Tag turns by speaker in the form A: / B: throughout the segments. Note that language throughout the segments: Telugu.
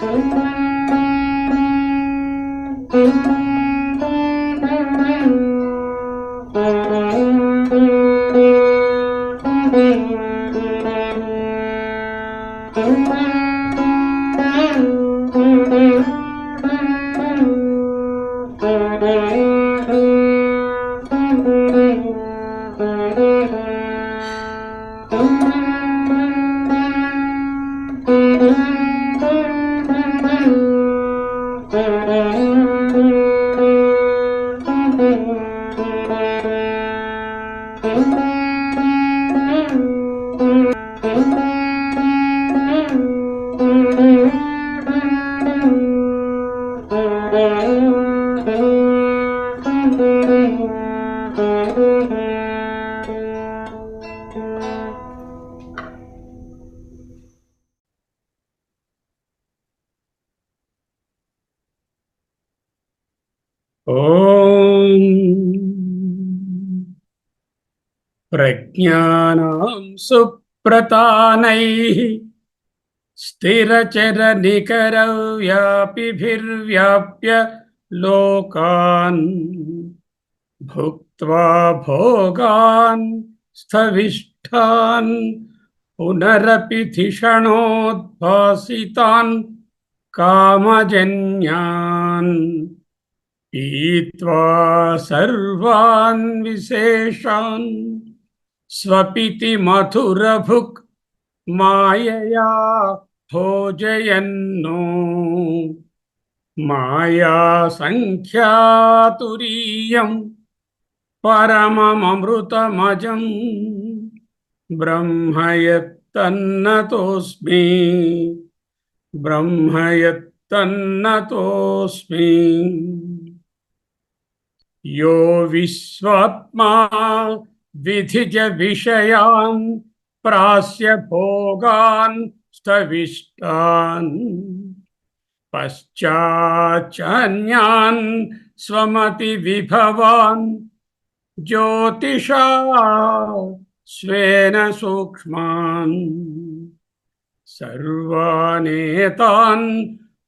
A: ఓం ప్రజ్ఞానాం సుప్రతానైః స్థిరచరనికరవ్యాపిభిర్వ్యాప్య లోకాన్ భుక్త్వా భోగాన్ స్థవిష్ఠాన్ పునరపి ధిషణోద్భాసితాన్ కామజన్యాన్ పీత్వా సర్వాన్ విశేషాన్ స్వపితి మధురభుక్ మాయయా భోజయన్నో మాయా సంఖ్యాతురీయం పరమమృతమజం బ్రహ్మయత్తన్నతోస్మి బ్రహ్మయత్తన్నతోస్మి యో విశ్వాత్మా విధిజ విషయాన్ ప్రాస్య భోగాన్ స్థవిష్టాన్ పశ్చాచ్ఛన్యాన్ స్వమతి విభవాన్ జ్యోతిషా స్వేన సూక్ష్మాన్ సర్వానేతాన్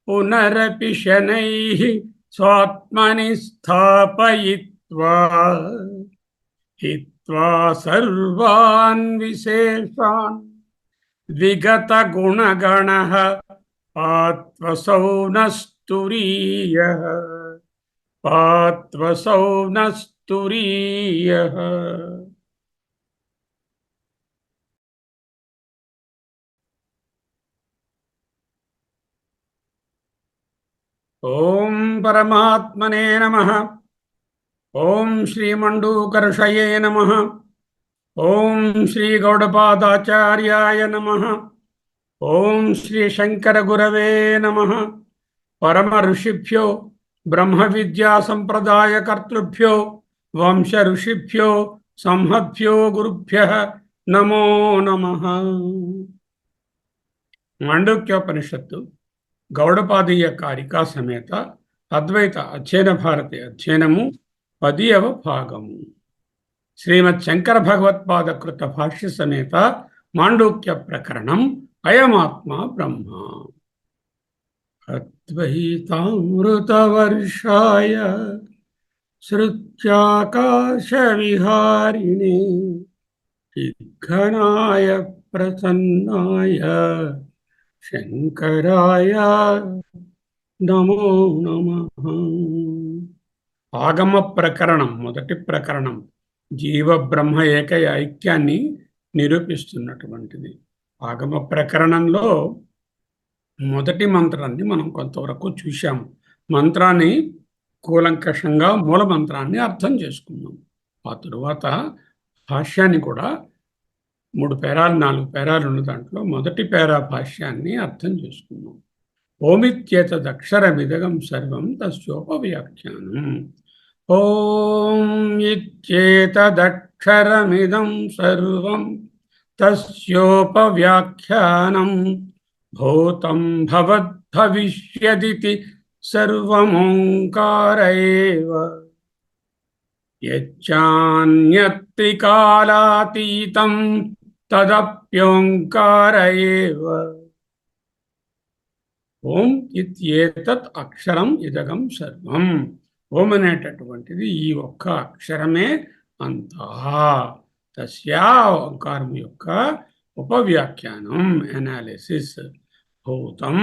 A: పునరపి శనైః స్వాత్మని స్థాపయిత్వా హిత్వా సర్వాన్ విశేషాన్ విగత గుణగణః పాత్వసౌ నస్తురీయః పాత్వసౌ నస్తురీయః. ఓం పరమాత్మనే నమః. ఓం శ్రీమండూకర్షయే నమః. ఓం శ్రీ గౌడపాదాచార్యాయ నమః. ఓం శ్రీ శంకర గురవే నమః. పరమ ఋషిభ్యో బ్రహ్మ విద్యా సంప్రదాయ కర్తృభ్యో వంశ ఋషిభ్యో సంహద్భ్యో గురుభ్యః నమో నమః. మాండూక్యోపనిషత్తు గౌడపాదీయ కారికా సమేత అద్వైత అధ్యయన భారతి అధ్యయనము 10వ భాగము. శ్రీమద్ శంకర భగవత్పాద కృత భాష్య సమేత మాండూక్య ప్రకరణం అయమాత్మ బ్రహ్మ. అద్వైతామృతవర్షాయ సృత్యాకాశ విహారిణే విఘ్నాయ ప్రసన్నాయ శంకరాయ నమో నమః. ఆగమ ప్రకరణం మొదటి ప్రకరణం జీవ బ్రహ్మ ఏక ఐక్యాన్ని నిరూపిస్తున్నటువంటిది. ఆగమ ప్రకరణంలో మొదటి మంత్రాన్ని మనం కొంతవరకు చూశాము. మంత్రాన్ని కూలంకషంగా మూల మంత్రాన్ని అర్థం చేసుకున్నాం. ఆ తరువాత భాష్యాన్ని కూడా 3 పేరాలు 4 పేరాలు ఉన్న దాంట్లో మొదటి పేరా భాష్యాన్ని అర్థం చేసుకున్నాం. ఓమిత్యేతదక్షరమిదగం సర్వం తస్యోపవ్యాఖ్యానం. ఓం ఇత్యేతదక్షరమిదం సర్వం తస్యోపవ్యాఖ్యానం భూతం భవద్భవిష్యదితి సర్వమోంకార ఏవ యచ్చాన్యత్రికాలాతీతం తదప్యోంకార ఏవ. ఓం ఇత్యేతత్ అక్షరం ఇదగం సర్వం. ఓం అనేటటువంటిది ఈ ఒక్క అక్షరమే అంతా. తస్యా ఓంకారం యొక్క ఉపవ్యాఖ్యానం, అనాలిసిస్. భూతం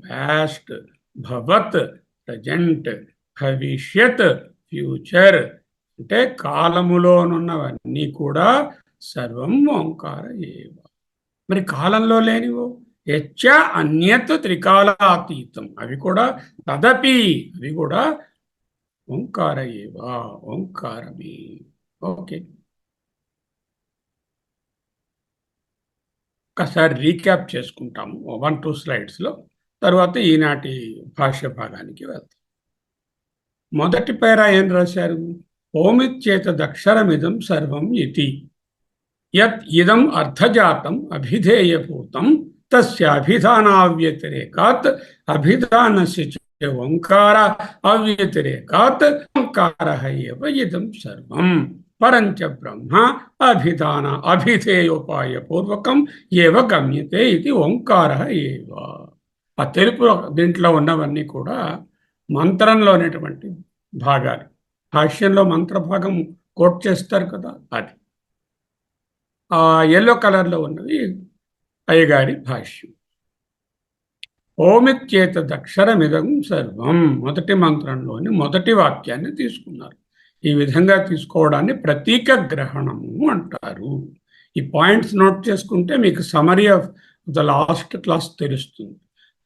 A: పాస్ట్, భవత్ ప్రజెంట్, భవిష్యత్ ఫ్యూచర్. అంటే కాలములోనున్నవన్నీ కూడా సర్వం ఓంకార ఏవ. మరి కాలంలో లేనివో యచ్చ అన్యత్ త్రికాలాతీతం, అవి కూడా తదపి, అవి కూడా ఓంకార ఏవ, ఓంకారమే. ఓకే, ఒకసారి రీక్యాప్ చేసుకుంటాము 1-2 స్లైడ్స్లో. తర్వాత ఈనాటి భాష్య భాగానికి వెళ్తాం. మొదటి పేరా ఏం రాశారు? ఓమిత్యేతదక్షరమిదం సర్వం ఇతి యత్ ఇదం అర్థజాతం అభిధేయభూతం తస్య అభిధానావ్యతిరేకాత్ అభిధానస్య చ ఓంకార అవ్యతిరేకాత్ ఓంకారః ఏవ ఇదం సర్వం పరంచ బ్రహ్మ అభిధాన అభిధేయోపాయ పూర్వకం ఏవ గమ్యతే ఇది ఓంకారః ఏవ. ఆ తెలుపు దీంట్లో ఉన్నవన్నీ కూడా మంత్రంలో ఉన్నటువంటి భాగాలు. భాష్యంలో మంత్రభాగం కోట్ చేస్తారు కదా, అది ఆ ఎల్లో కలర్లో ఉన్నది అయ్యగారి భాష్యం. ఓమిత్యేతదక్షరమిదం సర్వం, మొదటి మంత్రంలోని మొదటి వాక్యాన్ని తీసుకున్నారు. ఈ విధంగా తీసుకోవడాన్ని ప్రతీక గ్రహణము అంటారు. ఈ పాయింట్స్ నోట్ చేసుకుంటే మీకు summary of the last class తెలుస్తుంది.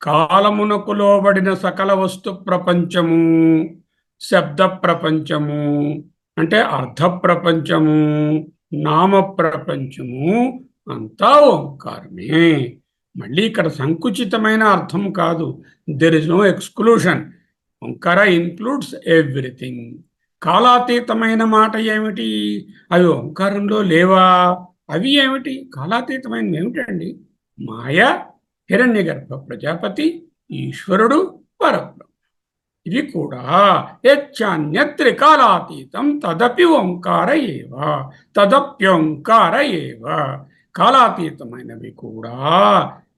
A: కాలమునకు లోబడిన సకల వస్తు ప్రపంచము, శబ్ద ప్రపంచము అంటే అర్థ ప్రపంచము, నామ ప్రపంచము అంతా ఓంకారమే. మళ్ళీ ఇక్కడ సంకుచితమైన అర్థం కాదు. There is no exclusion. ఓంకార ఇన్క్లూడ్స్ ఎవ్రీథింగ్. కాలాతీతమైన మాట ఏమిటి? అవి ఓంకారంలో లేవా? అవి ఏమిటి? కాలాతీతమైనవి ఏమిటండి? మాయ, హిరణ్యగర్భ ప్రజాపతి, ఈశ్వరుడు, పరబ్రహ్మ. ఇవి కూడా యచ్చాన్యత్రికాలాతీతం తదపి ఓంకార ఏవ, తదప్యోంకార ఏవ. కాలాతీతమైనవి కూడా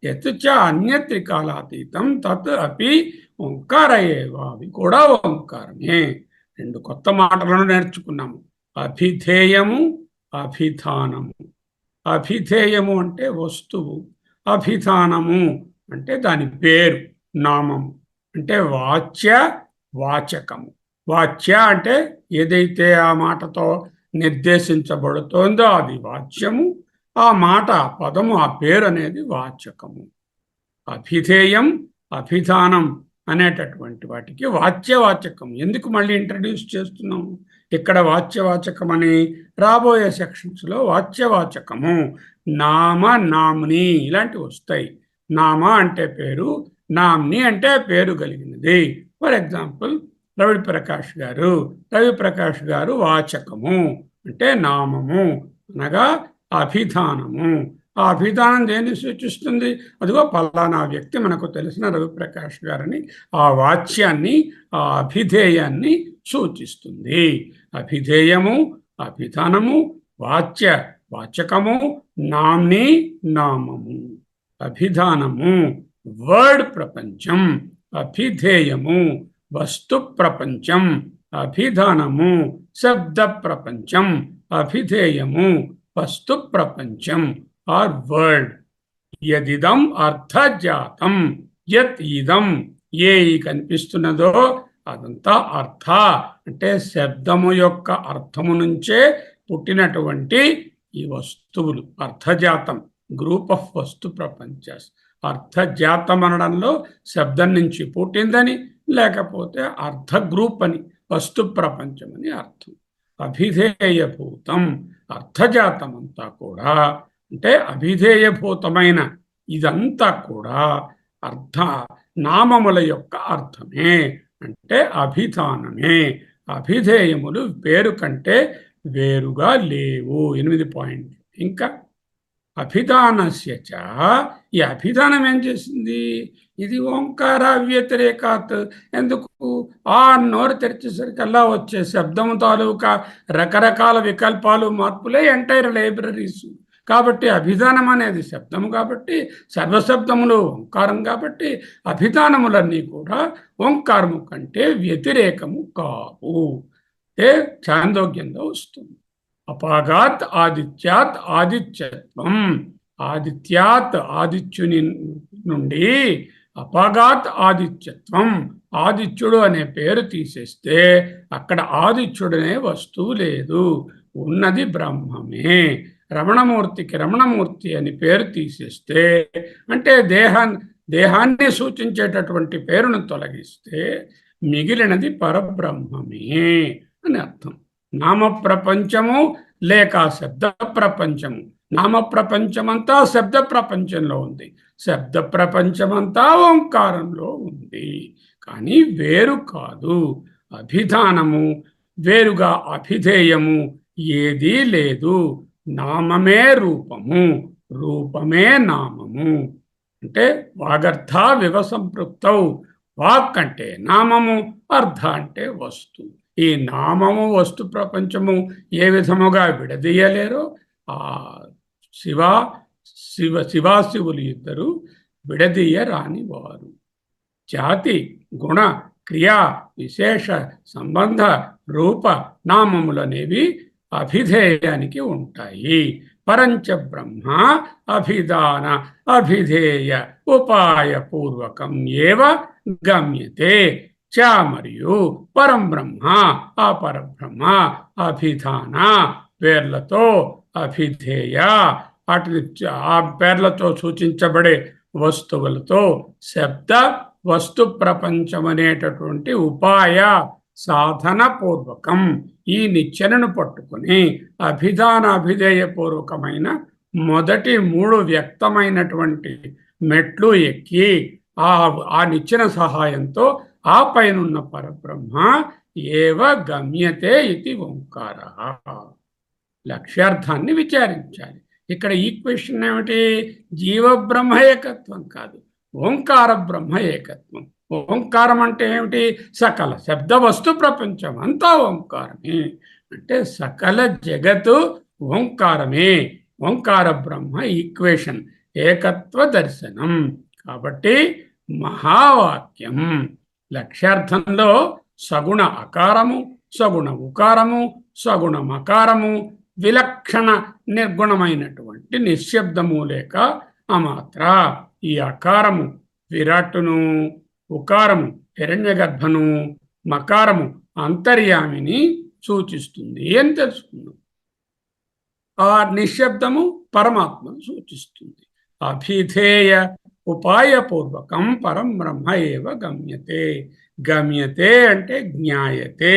A: యచ్చ అన్యత్రికాలాతీతం తత్ అపి ఓంకార ఏవ, అవి కూడా ఓంకారమే. రెండు కొత్త మాటలను నేర్చుకున్నాము. అభిధేయము, అభిధానము. అభిధేయము అంటే వస్తువు, అభిధానము అంటే దాని పేరు, నామము. అంటే వాచ్య, వాచకము. వాచ్య అంటే ఏదైతే ఆ మాటతో నిర్దేశించబడుతోందో అది వాచ్యము. ఆ మాట, పదము, ఆ పేరు అనేది వాచకము. అభిధేయం, అభిధానం అనేటటువంటి వాటికి వాచ్యవాచకం. ఎందుకు మళ్ళీ ఇంట్రడ్యూస్ చేస్తున్నాము ఇక్కడ వాచ్యవాచకం అని? రాబోయే సెక్షన్స్లో వాచ్యవాచకము, నామ, నామ్ని ఇలాంటివి వస్తాయి. నామ అంటే పేరు, నామ్ని అంటే పేరు కలిగినది. ఫర్ ఎగ్జాంపుల్ రవి ప్రకాష్ గారు. రవి ప్రకాష్ గారు వాచకము అంటే నామము, అనగా అభిధానము. ఆ అభిధానం దేన్ని సూచిస్తుంది? అదిగో పలానా వ్యక్తి మనకు తెలిసిన రవిప్రకాష్ గారని ఆ వాచ్యాన్ని, ఆ అభిధేయాన్ని సూచిస్తుంది. అభిధేయము, అభిధానము, వాచ్య, వాచకము, నామ్ని, నామము. అభిధానము వర్డ్ ప్రపంచం, అభిధేయము వస్తు ప్రపంచం, అభిధానము శబ్ద ప్రపంచం, అభిధేయము వస్తు ప్రపంచం ఆర్ వర్డ్. యదిదం అర్థజాతం, యత్ ఇదం ఏ కనిపిస్తున్నదో అదంతా అర్థ అంటే శబ్దము యొక్క అర్థము నుంచే పుట్టినటువంటి ఈ వస్తువులు. అర్థజాతం గ్రూప్ ఆఫ్ వస్తు ప్రపంచస్. అర్థజాతం అనడంలో శబ్దం నుంచి పుట్టిందని, లేకపోతే అర్థ గ్రూప్ అని, వస్తు ప్రపంచం అని అర్థం. అభిధేయభూతం అర్థజాతం అంతా కూడా అంటే అభిధేయభూతమైన ఇదంతా కూడా అర్థ నామముల యొక్క అర్థమే, అంటే అభిధానమే. అభిధేయములు పేరు కంటే వేరుగా లేవు. 8 పాయింట్లు. ఇంకా అభిధానస్య చ, ఈ అభిధానం ఏం చేసింది? ఇది ఓంకార వ్యతిరేకాత్. ఎందుకు? ఆ నోరు తెరిచేసరికల్లా వచ్చే శబ్దము తాలూకా రకరకాల వికల్పాలు, మార్పులే ఎంటైర్ లైబ్రరీస్. కాబట్టి అభిధానం అనేది శబ్దము కాబట్టి సర్వశబ్దములు ఓంకారం కాబట్టి అభిధానములన్నీ కూడా ఓంకారము కంటే వ్యతిరేకము కావు. ఛాందోగ్యంలో వస్తుంది. అపాగాత్ ఆదిత్యాత్ ఆదిత్యత్వం. ఆదిత్యాత్ ఆదిత్యుని నుండి అపాగాత్ ఆదిత్యత్వం, ఆదిత్యుడు అనే పేరు తీసేస్తే అక్కడ ఆదిత్యుడనే వస్తువు లేదు, ఉన్నది బ్రహ్మమే. రమణమూర్తికి రమణమూర్తి అని పేరు తీసేస్తే అంటే దేహాన్ని సూచించేటటువంటి పేరును తొలగిస్తే మిగిలినది పరబ్రహ్మమే అని అర్థం. నామ ప్రపంచము లేక శబ్ద ప్రపంచము. నామ ప్రపంచమంతా శబ్ద ప్రపంచంలో ఉంది, శబ్ద ప్రపంచమంతా ఓంకారంలో ఉంది, కానీ వేరు కాదు. అభిధానము వేరుగా అభిధేయము ఏదీ లేదు. నామమే రూపము, రూపమే నామము. అంటే వాగర్థ వివసంపృక్తౌ. వాక్ అంటే నామము, అర్థ అంటే వస్తు. ఈ నామము వస్తు ప్రపంచము ఏ విధముగా విడదీయలేరో ఆ శివాశివులు ఇద్దరు విడదీయరాని వారు. జాతి గుణ క్రియా విశేష సంబంధ రూప నామములనేవి అభిధేయానికి ఉంటాయి. పరంచ బ్రహ్మ అభిధాన అభిధేయ ఉపాయ పూర్వకం ఏవ గమ్యతే. చ మరియు పరం బ్రహ్మ ఆ పరబ్రహ్మ అభిధాన పేర్లతో అభిధేయ వాటిని ఆ పేర్లతో సూచించబడే వస్తువులతో శబ్ద వస్తు ప్రపంచం అనేటటువంటి ఉపాయ సాధన పూర్వకం ఈ నిచ్చెనను పట్టుకుని అభిధాన అభిధేయపూర్వకమైన మొదటి 3 వ్యక్తమైనటువంటి మెట్లు ఎక్కి ఆ నిచ్చెన సహాయంతో ఆ పైనున్న పరబ్రహ్మ ఏవ గమ్యతే ఇది ఓంకార. లక్ష్యార్థాన్ని విచారించాలి. ఇక్కడ ఈక్వేషన్ ఏమిటి? జీవబ్రహ్మ ఏకత్వం కాదు, ఓంకార బ్రహ్మ ఏకత్వం. ఓంకారం అంటే ఏమిటి? సకల శబ్ద వస్తు ప్రపంచం అంతా ఓంకారమే. అంటే సకల జగత్తు ఓంకారమే. ఓంకార బ్రహ్మ ఈక్వేషన్, ఏకత్వ దర్శనం. కాబట్టి మహావాక్యం లక్ష్యార్థంలో సగుణ అకారము, సగుణ ఉకారము, సగుణ మకారము, విలక్షణ నిర్గుణమైనటువంటి నిశ్శబ్దము లేక అమాత్ర. ఈ అకారము విరాట్టును, ఉకారము హిరణ్యగర్భను, మకారము అంతర్యామిని సూచిస్తుంది అని తెలుసుకున్నాం. ఆ నిశ్శబ్దము పరమాత్మను సూచిస్తుంది. అభిధేయ ఉపాయపూర్వకం పరం బ్రహ్మ ఏవ గమ్యతే. గమ్యతే అంటే జ్ఞాయతే,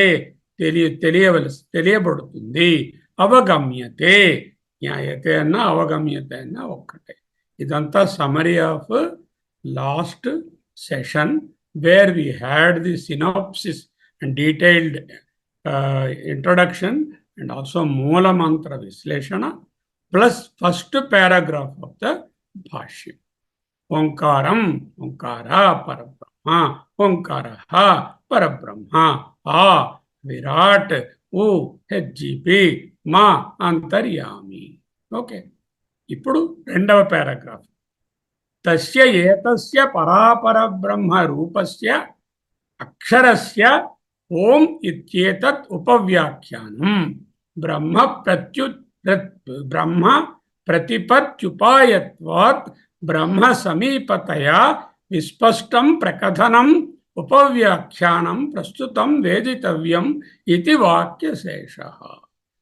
A: తెలియబడుతుంది. అవగమ్యతే, జ్ఞాయతే అన్నా అవగమ్యతే అన్నా ఒక్కటే. ఇదంతా summary of last session where we had the synopsis and detailed introduction and also Moola Mantra Visleshana plus first paragraph of the Bhashya. Omkaram, Omkara, Parabrahma, Omkaraha, Parabrahma, A, Virat, U, HGP, Ma, Antaryami. Okay. ఇప్పుడు రెండవ పారాగ్రాఫ్. తస్య ఏతస్య పరాపర బ్రహ్మ రూపస్య అక్షరస్య ఓం ఇత్యేతత్ ఉపవ్యాఖ్యానం బ్రహ్మ ప్రతిపత్యుపాయత్వాత్ బ్రహ్మ సమీపతయా విస్పష్టం ప్రకథనం ఉపవ్యాఖ్యానం ప్రస్తుతం వేదితవ్యం ఇది వాక్యశేష.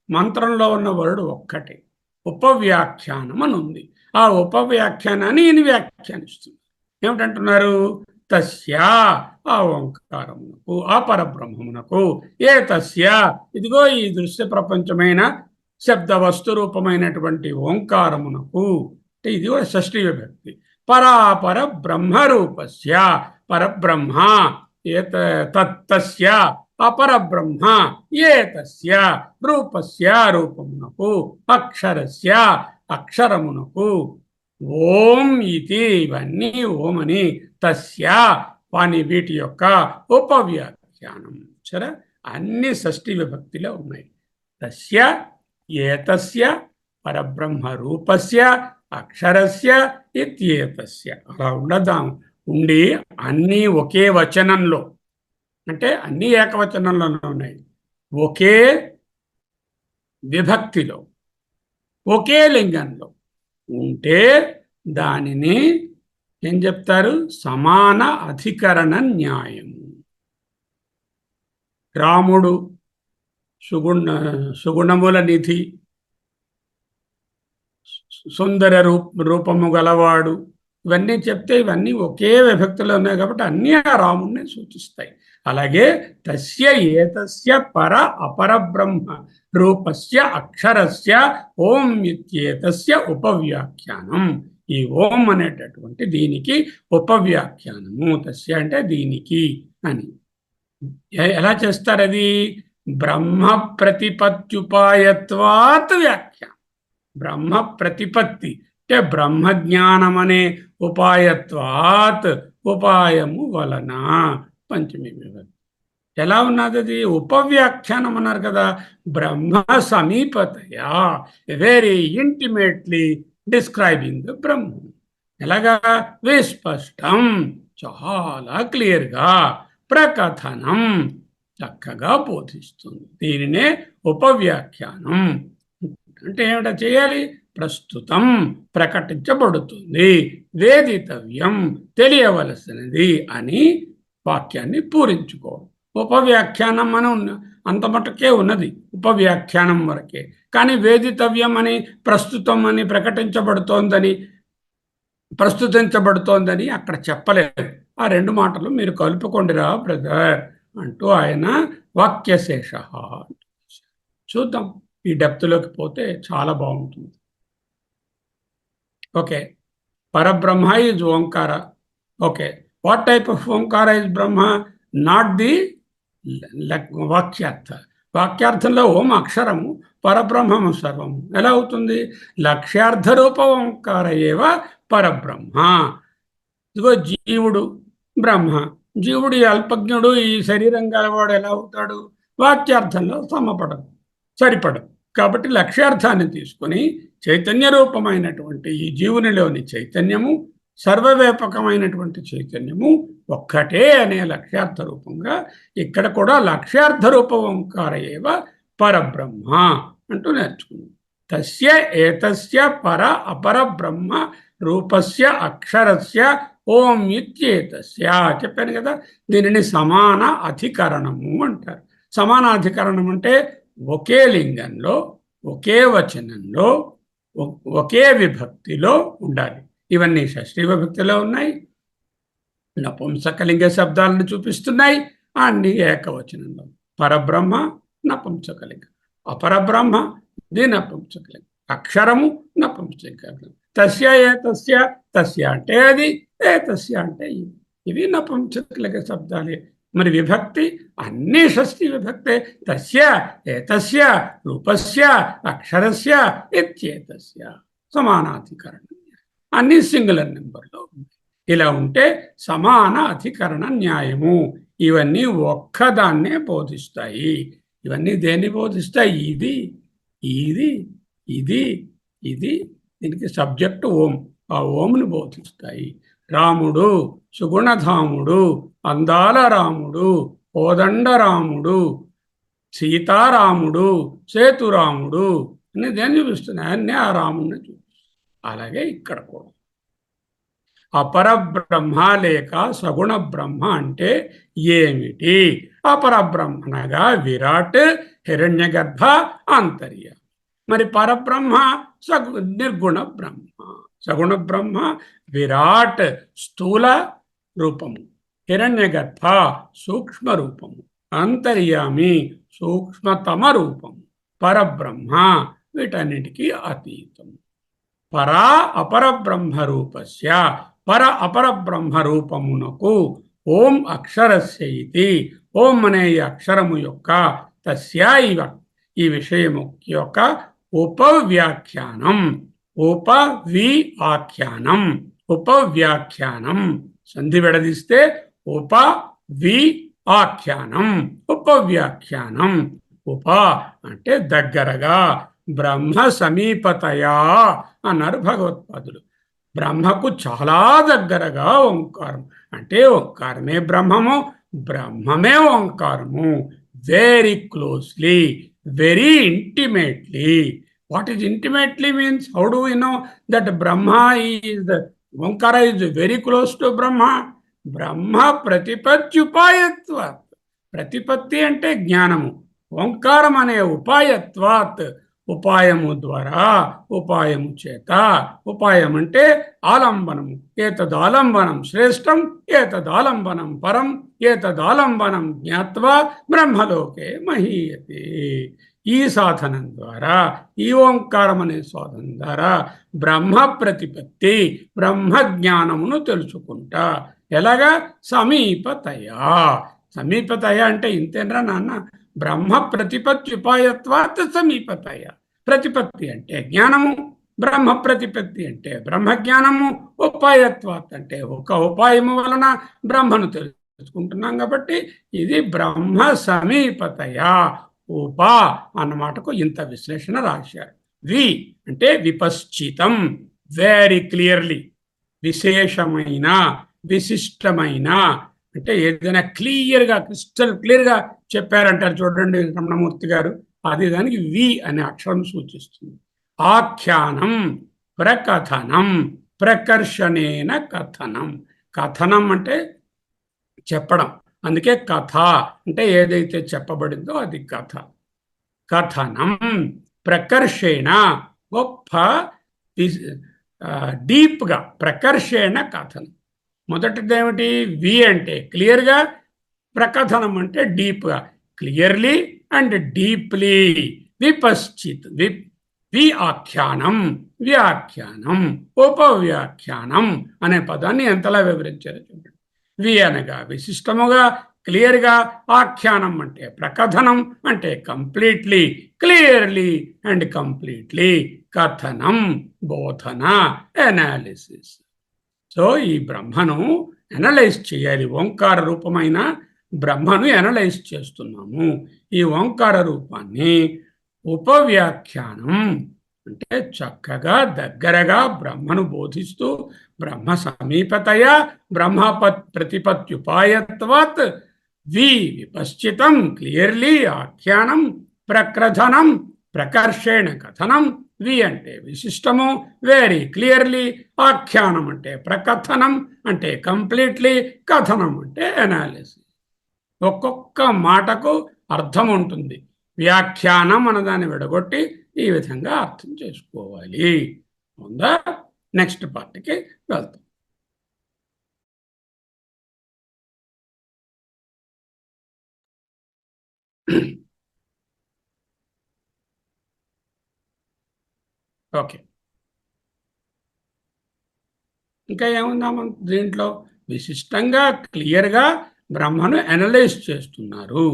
A: మంత్రంలో ఉన్న వర్డ్ ఒక్కటే, ఉపవ్యాఖ్యానం అని ఉంది. ఆ ఉపవ్యాఖ్యానాన్ని ఈయన వ్యాఖ్యానిస్తుంది. ఏమిటంటున్నారు? తస్య ఆ ఓంకారమునకు, ఆ పరబ్రహ్మమునకు, ఏ తస్య ఇదిగో ఈ దృశ్య ప్రపంచమైన శబ్ద వస్తు రూపమైనటువంటి ఓంకారమునకు, అంటే ఇది కూడా షష్ఠీ విభక్తి. పరాపర బ్రహ్మరూపస్య పరబ్రహ్మ తస్య అపరబ్రహ్మ ఏతస్య రూపస్య రూపమునకు, అక్షరస్య అక్షరమునకు, ఓం ఇది ఇవన్నీ ఓమని, తస్య వాని వీటి యొక్క ఉపవ్యాఖ్యానం. సరే, అన్ని షష్ఠీ విభక్తిలో ఉన్నాయి. తస్య ఏతస్య పరబ్రహ్మ రూపస్య అక్షరస్య ఇత్యేతస్య. అలా ఉండదాం ఉండి అన్నీ ఒకే వచనంలో, అంటే అన్నీ ఏకవచనంలోనే ఉన్నాయి, ఒకే విభక్తిలో, ఒకే లింగంలో ఉంటే దానిని ఏం చెప్తారు? సమాన అధికరణ న్యాయం. రాముడు సుగుణముల నిధి, సుందర రూపము గలవాడు, ఇవన్నీ చెప్తే ఇవన్నీ ఒకే విభక్తిలో ఉన్నాయి కాబట్టి అన్నీ ఆ రాముడిని సూచిస్తాయి. అలాగే తస్య ఏతస్య పర అపరబ్రహ్మ రూపస్య అక్షరస్య ఓం ఇత్యేతస్య ఉపవ్యాఖ్యానం. ఈ ఓం అనేటటువంటి దీనికి ఉపవ్యాఖ్యానము. తస్య అంటే దీనికి అని. ఎలా చేస్తారు అది? బ్రహ్మ ప్రతిపత్యుపాయత్వాత్ వ్యాఖ్యానం. బ్రహ్మ ప్రతిపత్తి అంటే బ్రహ్మజ్ఞానం అనే ఉపాయత్వాత్, ఉపాయము వలన, పంచమి విభక్తి. ఎలా ఉన్నది అది? ఉపవ్యాఖ్యానం అన్నారు కదా. బ్రహ్మ సమీపతయా, వెరీ ఇంటిమేట్లీ డిస్క్రైబింగ్ ద బ్రహ్మ. ఎలాగా? విస్పష్టం, చాలా క్లియర్గా, ప్రకథనం, చక్కగా బోధిస్తుంది. దీనినే ఉపవ్యాఖ్యానం అంటే. ఏమిటో చేయాలి? ప్రస్తుతం ప్రకటించబడుతుంది, వేదితవ్యం, తెలియవలసినది అని వాక్యాన్ని పూరించుకోవడం. ఉపవ్యాఖ్యానం అని అంత మటుకే ఉన్నది, ఉపవ్యాఖ్యానం వరకే. కానీ వేదితవ్యం అని, ప్రస్తుతం అని, ప్రస్తుతించబడుతోందని అక్కడ చెప్పలేదు. ఆ రెండు మాటలు మీరు కలుపుకోండిరా బ్రదర్ అంటూ ఆయన వాక్యశేష. చూద్దాం, ఈ డెప్త్లోకి పోతే చాలా బాగుంటుంది. Okay, Parabrahma is Omkara. Okay, what type of Omkara is Brahma? Not the vakyartha. వాక్యార్థంలో ఓం అక్షరము, పరబ్రహ్మము సర్వము. ఎలా అవుతుంది? లక్ష్యార్థ రూప ఓంకార ఏవ పరబ్రహ్మ. ఇదిగో జీవుడు బ్రహ్మ. జీవుడు ఈ అల్పజ్ఞుడు, ఈ శరీరం గలవాడు ఎలా అవుతాడు? వాక్యార్థంలో సరిపడదు. కాబట్టి లక్ష్యార్థాన్ని తీసుకొని చైతన్య రూపమైనటువంటి ఈ జీవునిలోని చైతన్యము, సర్వవ్యాపకమైనటువంటి చైతన్యము ఒక్కటే అనే లక్ష్యార్థ రూపంగా ఇక్కడ కూడా లక్ష్యార్థ రూప ఓంకార ఏవ పరబ్రహ్మ అంటూ నేర్చుకున్నాం. తస్య ఏతస్య పర అపరబ్రహ్మ రూపస్య అక్షరస్య ఓం ఇత్యేతస్య. చెప్పాను కదా, దీనిని సమాన అధికరణము అంటారు. సమానాధికరణం అంటే ఒకే లింగంలో, ఒకే వచనంలో, ఒకే విభక్తిలో ఉండాలి. ఇవన్నీ షష్ఠీ విభక్తిలో ఉన్నాయి, నపుంసకలింగ శబ్దాలను చూపిస్తున్నాయి. అన్ని ఏకవచనంలో. పరబ్రహ్మ నపుంసకలింగం, అపరబ్రహ్మ నపుంసకలింగం, అక్షరము నపుంసకలింగం. తస్య ఏతస్య, తస్య అంటే అది, ఏతస్య అంటే ఇది. ఇవి నపుంసకలింగ శబ్దాలే. మరి విభక్తి అన్ని షష్ఠీ విభక్తే. తస్య ఏతస్య రూపస్య అక్షరస్య ఇత్యేతస్య. సమానాధికరణం, అన్ని సింగులర్ నెంబర్లో. ఇలా ఉంటే సమాన అధికరణ న్యాయము. ఇవన్నీ ఒక్కదాన్నే బోధిస్తాయి. ఇవన్నీ దేన్ని బోధిస్తాయి? ఇది, ఇది, ఇది, ఇది. దీనికి సబ్జెక్టు ఓం. ఆ ఓంను బోధిస్తాయి. రాముడు సుగుణధాముడు, అందాల రాముడు, కోదండ రాముడు, సీతారాముడు, సేతురాముడు అని దేన్ని చూపిస్తున్నాయి? అన్నీ ఆ రాముడిని చూపిస్తాయి. అలాగే ఇక్కడ కూడా అపరబ్రహ్మ లేక సగుణ బ్రహ్మ అంటే ఏమిటి? అపరబ్రహ్మ అనగా విరాట్, హిరణ్యగర్భ, అంతర్య. మరి పరబ్రహ్మ నిర్గుణ బ్రహ్మ. సగుణ బ్రహ్మ విరాట్ స్థూల రూపము, హిరణ్యగర్భ సూక్ష్మ రూపము, అంతర్యామి సూక్ష్మతమ రూపము, పరబ్రహ్మ వీటన్నిటికీ అతీతం. పరా అపరబ్రహ్మ రూపస్య, పర అపరబ్రహ్మ రూపమునకు ఓం అక్షరస్య ఇది, ఓం అనే ఈ అక్షరము యొక్క, తస్య ఇవ ఈ విషయము యొక్క ఉపవ్యాఖ్యానం, ఉపవ్యాఖ్యానం, ఉపవ్యాఖ్యానం. సంధి విడదీస్తే ఉపవ్యాఖ్యానం, ఉపవ్యాఖ్యానం. ఉప అంటే దగ్గరగా, బ్రహ్మ సమీపతయా అన్నారు భగవత్పాదులు. బ్రహ్మకు చాలా దగ్గరగా ఓంకారం, అంటే ఓంకారమే బ్రహ్మము, బ్రహ్మమే ఓంకారము. Very closely, very intimately. What is intimately means? How do you know that Brahma is, Omkara is very close to Brahma? బ్రహ్మ ప్రతిపత్యుపాయత్వ. ప్రతిపత్తి అంటే జ్ఞానము, ఓంకారం అనే ఉపాయత్వాత్, ఉపాయము ద్వారా, ఉపాయము చేత. ఉపాయం అంటే ఆలంబనము. ఏతదాలంబనం శ్రేష్టం, ఏతదాలంబనం పరం, ఏతదాలంబనం జ్ఞాత్వా బ్రహ్మలోకే మహీయతే. ఈ సాధనం ద్వారా, ఈ ఓంకారం అనే సాధనం ద్వారా బ్రహ్మ ప్రతిపత్తి, బ్రహ్మ జ్ఞానమును తెలుసుకుంటా. ఎలాగా? సమీపతయా. సమీపతయ అంటే ఇంతేనరా నాన్న? బ్రహ్మ ప్రతిపత్యుపాయత్వాత్ సమీపతయ. ప్రతిపత్తి అంటే జ్ఞానము, బ్రహ్మ ప్రతిపత్తి అంటే బ్రహ్మజ్ఞానము, ఉపాయత్వాత్ అంటే ఒక ఉపాయము వలన బ్రహ్మను తెలుసుకుంటున్నాం కాబట్టి ఇది బ్రహ్మ సమీపతయ. ఉప అన్నమాటకు ఇంత విశ్లేషణ రాశారు. వి అంటే విపశ్చితం, వెరీ క్లియర్లీ, విశేషమైన, విశిష్టమైన. అంటే ఏదైనా క్లియర్గా, క్రిస్టల్ క్లియర్గా చెప్పారంటారు చూడండి రమణమూర్తి గారు, అది దానికి వి అనే అక్షరం సూచిస్తుంది. ఆఖ్యానం, ప్రకథనం, ప్రకర్షణేన కథనం. కథనం అంటే చెప్పడం, అందుకే కథ అంటే ఏదైతే చెప్పబడిందో అది కథ. కథనం ప్రకర్షేణ, గొప్ప డీప్గా, ప్రకర్షేణ కథనం. మొదటిదేమిటి? వి అంటే క్లియర్గా, ప్రకథనం అంటే డీప్గా, క్లియర్లీ అండ్ డీప్లీ. విపశ్చిత్, వి ఆఖ్యానం, వ్యాఖ్యానం, ఉపవ్యాఖ్యానం అనే పదాన్ని ఎంతలా వివరించారు చూడండి. వి అనగా విశిష్టముగా, క్లియర్గా, ఆఖ్యానం అంటే ప్రకథనం అంటే కంప్లీట్లీ, క్లియర్లీ అండ్ కంప్లీట్లీ, కథనం బోధన, ఎనాలిసిస్. సో ఈ బ్రహ్మను ఎనలైజ్ చేయాలి. ఓంకార రూపమైన బ్రహ్మను ఎనలైజ్ చేస్తున్నాము. ఈ ఓంకార రూపాన్ని ఉపవ్యాఖ్యానం అంటే చక్కగా దగ్గరగా బ్రహ్మను బోధిస్తూ, బ్రహ్మ సమీపతయ, బ్రహ్మ ప్రతిపత్యుపాయత్వాత్, విపశ్చితం క్లియర్లీ, ఆఖ్యానం, ప్రకథనం, ప్రకర్షేణ కథనం. వి అంటే విశిష్టము, వెరీ క్లియర్లీ, ఆఖ్యానం అంటే ప్రకథనం అంటే కంప్లీట్లీ, కథనం అంటే ఎనాలిసిస్. ఒక్కొక్క మాటకు అర్థం ఉంటుంది. వ్యాఖ్యానం అన్నదాన్ని విడగొట్టి ఈ విధంగా అర్థం చేసుకోవాలి. ముందా నెక్స్ట్ పార్ట్కి వెళ్తాం. ఓకే, ఇంకా ఏముందాము దీంట్లో? విశిష్టంగా, క్లియర్గా బ్రహ్మను అనలైజ్ చేస్తున్నారు.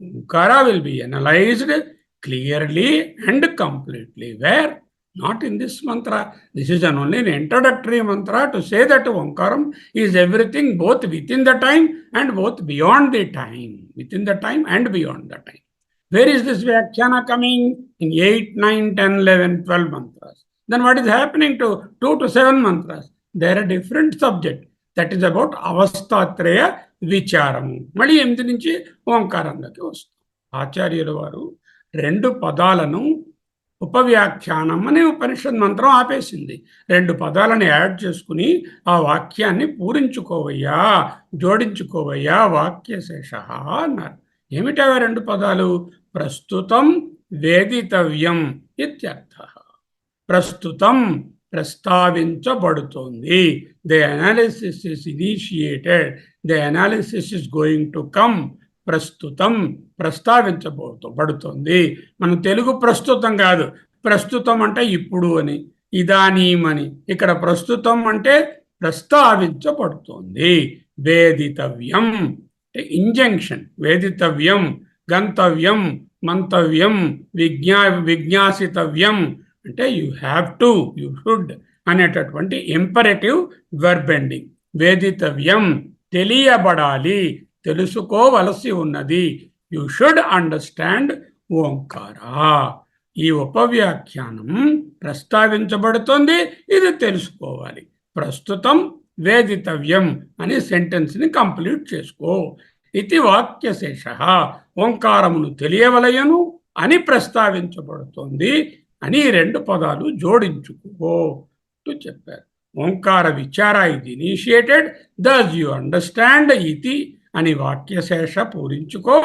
A: Omkara will be analysed clearly and completely. Where? Not in this mantra. This is only an introductory mantra to say that Omkaram is everything, both within the time and both beyond the time. Within the time and beyond the time. Where is this Vyakhyana coming? In 8, 9, 10, 11, 12 mantras. Then what is happening to 2 to 7 mantras? They are a different subject. That is about అవస్థాత్రయ విచారము. మళ్ళీ 8 నుంచి ఓంకారంలోకి వస్తాం. ఆచార్యుల వారు 2 పదాలను ఉపవ్యాఖ్యానం అనే ఉపనిషత్ మంత్రం ఆపేసింది. 2 పదాలను యాడ్ చేసుకుని ఆ వాక్యాన్ని పూరించుకోవయ్యా, జోడించుకోవయ్యా వాక్యశేష అన్నారు. ఏమిటా 2 పదాలు? ప్రస్తుతం, వేదితవ్యం ఇత్యర్థ. ప్రస్తుతం ప్రస్తావించబడుతోంది. The analysis is initiated, the analysis is going to come. ప్రస్తుతం ప్రస్తావించబడుతోంది. మన తెలుగు ప్రస్తుతం కాదు, ప్రస్తుతం అంటే ఇప్పుడు అని, ఇదానీం అని. ఇక్కడ ప్రస్తుతం అంటే ప్రస్తావించబడుతోంది. వేదితవ్యం అంటే ఇంజంక్షన్. వేదితవ్యం, గంతవ్యం, మంతవ్యం, విజ్ఞాసితవ్యం అంటే you have to, you should అనేటటువంటి ఇంపరేటివ్ వర్బ్ ఎండింగ్. వేదితవ్యం తెలియబడాలి, తెలుసుకోవలసి ఉన్నది. యు షుడ్ అండర్స్టాండ్ ఓంకార. ఈ ఉపవ్యాఖ్యానం ప్రస్తావించబడుతుంది, ఇది తెలుసుకోవాలి. ప్రస్తుతం వేదితవ్యం అనే సెంటెన్స్ని కంప్లీట్ చేసుకో. ఇది వాక్యశేష, ఓంకారమును తెలియవలయను అని ప్రస్తావించబడుతోంది అని 2 పదాలు జోడించుకో చెప్పారు. ఓంకార విచార ఇది ఇనిషియేటెడ్, దస్ యు అండర్స్టాండ్ ఇది అని వాక్యశేష పూరించుకో.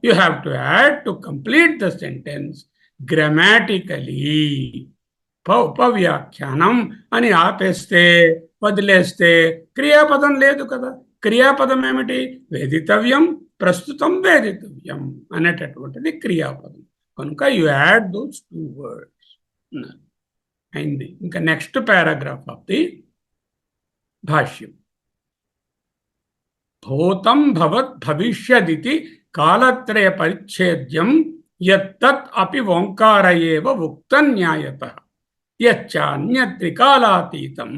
A: You have to add to complete the sentence grammatically. ఉపవ్యాఖ్యానం అని ఆపేస్తే, వదిలేస్తే క్రియాపదం లేదు కదా. క్రియాపదం ఏమిటి? వేదితవ్యం, ప్రస్తుతం వేదితవ్యం అనేటటువంటిది క్రియాపదం. కనుక యు యాడ్ దోస్ 2 వర్డ్స్ అయింది. ఇంకా నెక్స్ట్ పారాగ్రాఫ్ ఆఫ్ ది భాష్యం. భూతం భవత్ భవిష్యదితి కాలత్రయ పరిచ్ఛేద్యం యత్తత్ అపి ఓంకార ఏవ ఉక్తం న్యాయతః యచ్చ అన్యత్రికాలాతీతం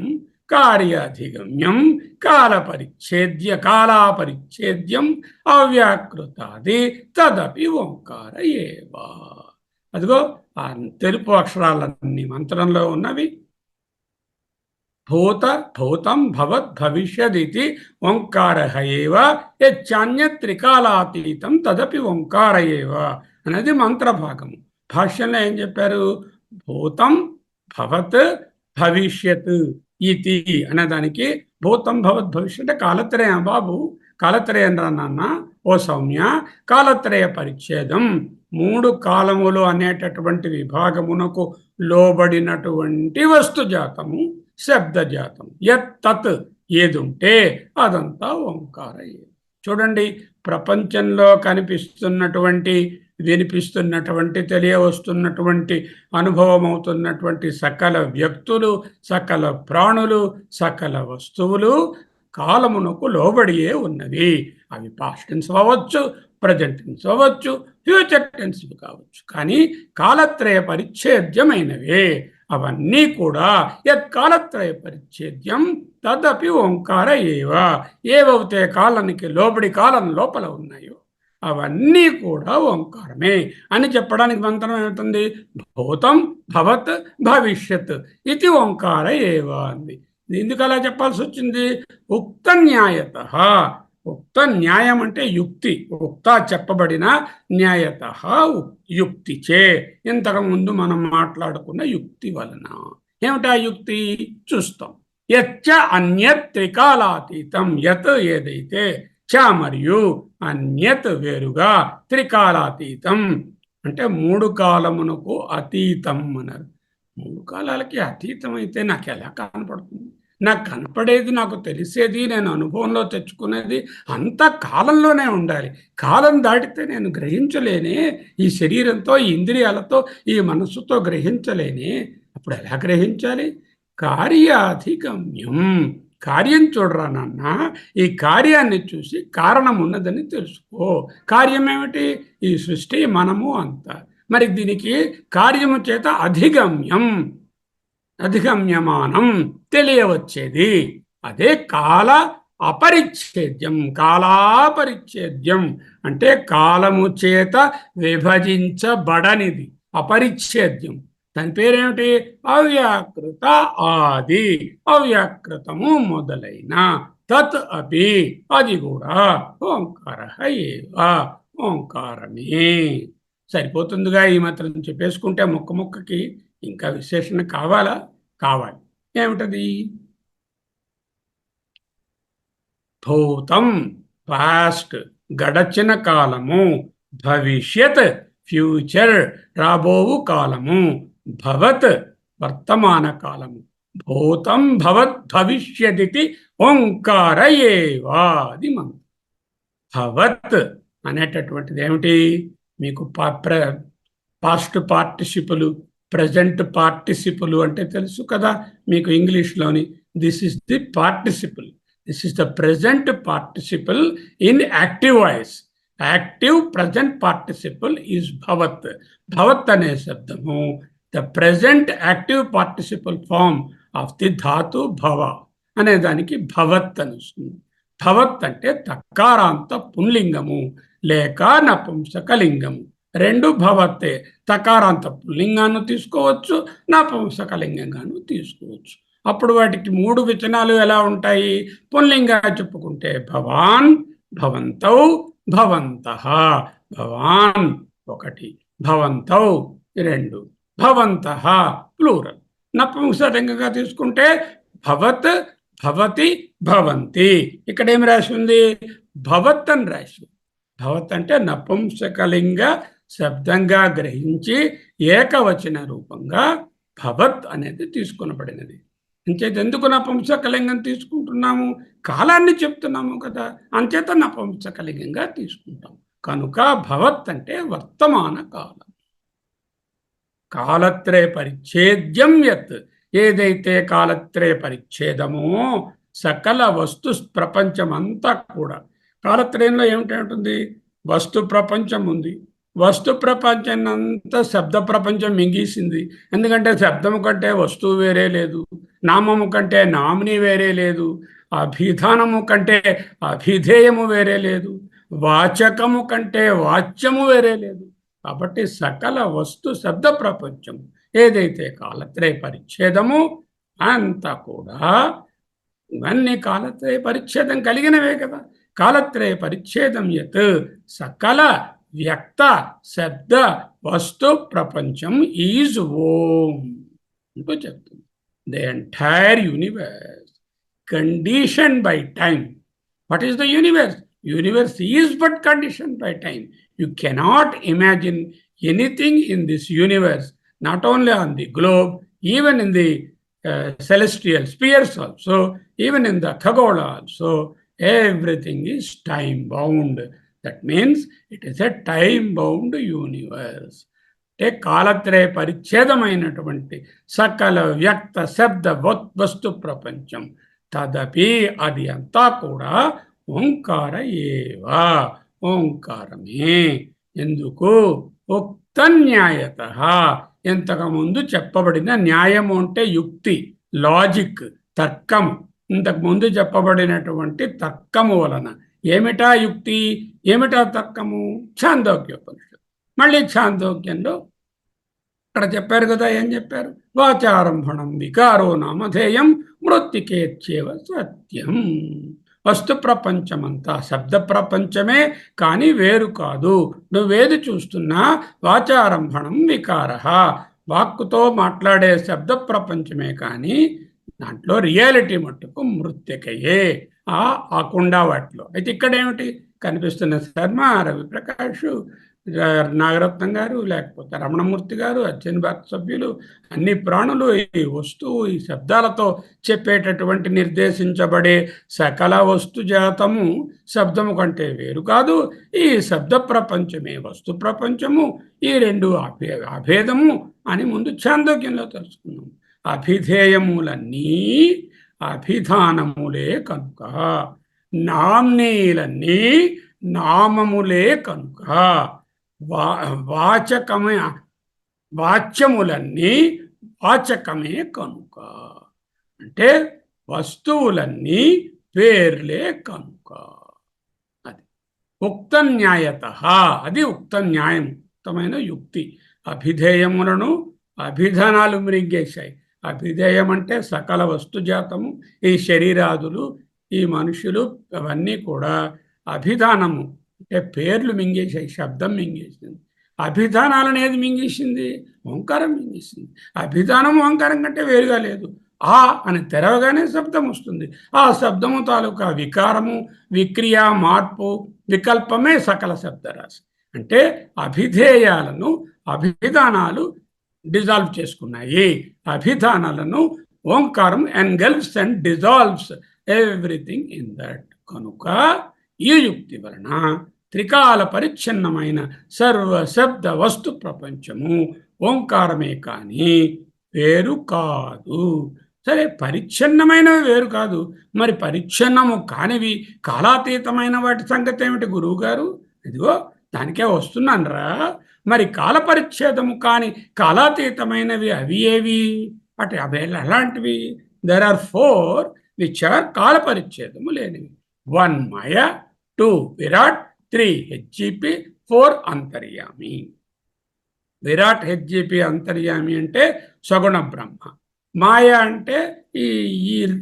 A: కార్యాధిగమ్యం కాలాపరిచ్ఛేద్యం అవ్యాకృతాది తదపి ఓంకార ఏవ. అదిగో ఆ తెలుపు అక్షరాలన్నీ మంత్రంలో ఉన్నవి. భూతం భవత్ భవిష్యదితి ఓంకార ఏవ యచ్చాన్యత్రికాలాతీతం తదపి ఓంకార ఏవ అనేది మంత్రభాగము. భాష్యంలో ఏం చెప్పారు? భూతం భవత్ భవిష్యత్ ఇతి అనేదానికి భూతం భవత్ భవిష్యత్ అంటే కాలత్రయం బాబు, కాలత్రయం రా నాన్న, ఓ సౌమ్య. కాలత్రయ పరిచ్ఛేదం 3 కాలములు అనేటటువంటి విభాగమునకు లోబడినటువంటి వస్తుజాతము, శబ్దజాతం. యత్తత్ ఏదుంటే అదంతా ఓంకార. చూడండి, ప్రపంచంలో కనిపిస్తున్నటువంటి, వినిపిస్తున్నటువంటి, తెలియవస్తున్నటువంటి, అనుభవం అవుతున్నటువంటి సకల వ్యక్తులు, సకల ప్రాణులు, సకల వస్తువులు కాలమునకు లోబడియే ఉన్నవి. అవి పాస్ట్ టెన్స్ అవ్వచ్చు, ప్రజెంట్ టెన్స్ అవ్వచ్చు, ఫ్యూచర్ టెన్స్ కావచ్చు. కానీ కాలత్రయ పరిచ్ఛేద్యమైనవే అవన్నీ కూడా. యత్ కాలత్రయ పరిచ్ఛేద్యం తదపి ఓంకార ఏవ. ఏవైతే కాలానికి లోబడి కాలం లోపల ఉన్నాయో అవన్నీ కూడా ఓంకారమే అని చెప్పడానికి మంత్రం ఏమవుతుంది? భూతం భవత్ భవిష్యత్ ఇది ఓంకార ఏవ అంది. ఎందుకు అలా చెప్పాల్సి వచ్చింది? ఉక్త న్యాయత. ఉక్త న్యాయం అంటే యుక్తి. ఉక్త చెప్పబడిన, న్యాయత యుక్తిచే. ఇంతకుముందు మనం మాట్లాడుకున్న యుక్తి వలన. ఏమిటా యుక్తి? చూస్తాం. యచ్చ అన్యత్ త్రికాలాతీతం. యత్ ఏదైతే, చ మరియు, అన్యత్ వేరుగా, త్రికాలాతీతం అంటే 3 కాలమునకు అతీతం అన్నారు. 3 కాలాలకి అతీతం అయితే నాకు ఎలా కనపడుతుంది? నాకు కనపడేది, నాకు తెలిసేది, నేను అనుభవంలో తెచ్చుకునేది అంతా కాలంలోనే ఉండాలి. కాలం దాటితే నేను గ్రహించలేనే. ఈ శరీరంతో, ఈ ఇంద్రియాలతో, ఈ మనస్సుతో గ్రహించలేనే. అప్పుడు ఎలా గ్రహించాలి? కార్యాధిగమ్యం. కార్యం చూడరా నాన్న. ఈ కార్యాన్ని చూసి కారణం ఉన్నదని తెలుసుకో. కార్యం ఏమిటి? ఈ సృష్టి, మనము అంతా. మరి దీనికి కార్యము చేత అధిగమ్యం, అధిగమ్యమానం, తెలియవచ్చేది. అదే కాల అపరిచ్ఛేద్యం. కాలాపరిచ్ఛేద్యం అంటే కాలము చేత విభజించబడనిది అపరిచ్ఛేద్యం. దాని పేరేమిటి? అవ్యాకృత ఆది. అవ్యాకృతము మొదలైన. తత్ అపి అది కూడా ఓంకార ఏవ, ఓంకారమే. సరిపోతుందిగా. ఈ మాత్రం చెప్పేసుకుంటే ముక్కకి ఇంకా విశేషణ కావాలా? కావాలి. ఏమిటది? భూతం పాస్ట్ గడచిన కాలము, భవిష్యత్ ఫ్యూచర్ రాబోవు కాలము, భవత్ వర్తమాన కాలము. భూతం భవత్ భవిష్యదితి ఓంకార ఏవా. అది మనం భవత్ అనేటటువంటిది ఏమిటి? మీకు పాస్ట్ పార్టిసిపుల్, ప్రజెంట్ పార్టిసిపుల్ అంటే తెలుసు కదా మీకు ఇంగ్లీష్లోని. This is the participle. This is the present participle in active voice. Active present participle is bhavat. భవత్ అనే శబ్దము the present active participle form of the dhatu bhava అనే దానికి భవత్ అని వస్తుంది. భవత్ అంటే తకారాంత పుంలింగము లేక నపుంసకలింగము. రెండు భవత్తే. తకారాంత పుల్లింగాన్ని తీసుకోవచ్చు, నపుంసకలింగంగాను తీసుకోవచ్చు. అప్పుడు వాటికి 3 వచనాలు ఎలా ఉంటాయి? పుల్లింగా చెప్పుకుంటే భవాన్, భవంతౌ, భవంతః. భవాన్ 1, భవంతౌ 2, భవంతః ప్లూరల్. నపుంసకలింగంగా తీసుకుంటే భవత్, భవతి, భవంతి. ఇక్కడ ఏం రాసి ఉంది? భవత్ అని రాసి. భవత్ అంటే నపుంసకలింగ శబ్దంగా గ్రహించి ఏకవచన రూపంగా భవత్ అనేది తీసుకునబడినది. అంచేత ఎందుకు నపుంసకలింగం తీసుకుంటున్నాము? కాలాన్ని చెప్తున్నాము కదా, అంచేత నపుంసకలింగంగా తీసుకుంటాం. కనుక భవత్ అంటే వర్తమాన కాలం. కాలత్రయ పరిచ్ఛేద్యం యత్, ఏదైతే కాలత్రయ పరిచ్ఛేదమో సకల వస్తు ప్రపంచం అంతా కూడా కాలత్రయంలో ఏమిటంటుంది? వస్తు ప్రపంచం ఉంది. వస్తు ప్రపంచం అంతా శబ్ద ప్రపంచం మింగేసింది. ఎందుకంటే శబ్దము కంటే వస్తువు వేరే లేదు, నామము కంటే నామిని వేరే లేదు, అభిధానము కంటే అభిధేయము వేరే లేదు, వాచకము కంటే వాచ్యము వేరే లేదు. కాబట్టి సకల వస్తు శబ్ద ప్రపంచం ఏదైతే కాలత్రయ పరిచ్ఛేదము అంతా కూడా ఇవన్నీ కాలత్రయ పరిచ్ఛేదం కలిగినవే కదా. కాలత్రయ పరిచ్ఛేదం యత్ సకల వ్యక్త శబ్ద వస్తు ప్రపంచం ఈజ్ ఓం అంటూ చెప్తుంది. The entire universe condition by time. What is the universe? Universe is but conditioned by time. You cannot imagine anything in this universe, not only on the globe, even in the celestial spheres also, even in the Khagola also, everything is time bound. That means it is a time bound universe. కాలత్రయ పరిచ్ఛేదమైనటువంటి సకల వ్యక్త శబ్ద వస్తు ప్రపంచం తదపి అది అంతా కూడా ఓంకార ఏవా, ఓంకారమే. ఎందుకు? ఉక్త న్యాయత, ఇంతకుముందు చెప్పబడిన న్యాయము అంటే యుక్తి, లాజిక్, తర్కము. ఇంతకుముందు చెప్పబడినటువంటి తర్కము వలన. ఏమిటా యుక్తి, ఏమిటా తర్కము? ఛాందోగ్యోపనిషత్తు. మళ్ళీ ఛాందోగ్యంలో ఇక్కడ చెప్పారు కదా, ఏం చెప్పారు? వాచారంభణం వికారో నామధేయం మృత్తికేచ్చేవ సత్యం. వస్తు ప్రపంచమంతా శబ్ద ప్రపంచమే, కానీ వేరు కాదు. నువ్వేది చూస్తున్నా వాచారంభణం వికార, వాక్కుతో మాట్లాడే శబ్ద ప్రపంచమే, కానీ దాంట్లో రియాలిటీ మట్టుకు మృత్తికయే, ఆ కుండా వాటిలో. అయితే ఇక్కడ ఏమిటి కనిపిస్తున్న? శర్మ, రవిప్రకాష్, నాగరత్నం గారు, లేకపోతే రమణమూర్తి గారు, అర్జున్ భారత సభ్యులు, అన్ని ప్రాణులు ఈ వస్తువు, ఈ శబ్దాలతో చెప్పేటటువంటి నిర్దేశించబడే సకల వస్తు జాతము శబ్దము కంటే వేరు కాదు. ఈ శబ్ద ప్రపంచమే వస్తు ప్రపంచము. ఈ రెండు అభేదము అని ముందు ఛాందోగ్యంలో తెలుసుకున్నాం. అభిధేయములన్నీ అభిధానములే కనుక, నామ్నీలన్నీ నామములే కనుక, వాచకమే వాచ్యములన్నీ వాచకమే కనుక, అంటే వస్తువులన్నీ పేర్లే కనుక. అది ఉక్త న్యాయత, అది ఉక్త న్యాయం, ఉక్తమైన యుక్తి. అభిధేయములను అభిధానాలు మృంగేశాయి. అభిధేయం అంటే సకల వస్తుజాతము, ఈ శరీరాదులు, ఈ మనుషులు, అవన్నీ కూడా అభిధానము అంటే పేర్లు మింగేశాయి, శబ్దం మింగేసింది. అభిధానాలు అనేది మింగేసింది, ఓంకారం మింగేసింది. అభిధానం ఓంకారం కంటే వేరుగా లేదు. ఆ అని తెరవగానే శబ్దం వస్తుంది. ఆ శబ్దము తాలూకా వికారము, విక్రియ, మార్పు, వికల్పమే సకల శబ్దరాశి. అంటే అభిధేయాలను అభిధానాలు డిజాల్వ్ చేసుకున్నాయి. అభిధానాలను ఓంకారం engulfs and dissolves everything in that. కనుక ఈ యుక్తి వలన త్రికాల పరిచ్ఛిన్నమైన సర్వ శబ్ద వస్తు ప్రపంచము ఓంకారమే కానీ వేరు కాదు. సరే, పరిచ్ఛిన్నమైనవి వేరు కాదు, మరి పరిచ్ఛిన్నము కానివి కాలాతీతమైన వాటి సంగతి ఏమిటి గురువు గారు? ఇదిగో దానికే వస్తున్నానరా. మరి కాల పరిచ్ఛేదము కాని కాలాతీతమైనవి అవి ఏవి? అటు అవి ఎలాంటివి? దెర్ ఆర్ 4 విచ్ ఆర్ కాల పరిచ్ఛేదము లేనివి. 1 మాయ, 2 విరాట్, 3 హెచ్జిపి, 4 అంతర్యామి. విరాట్ హెచ్జిపి అంతర్యామి అంటే సగుణ బ్రహ్మ. మాయ అంటే ఈ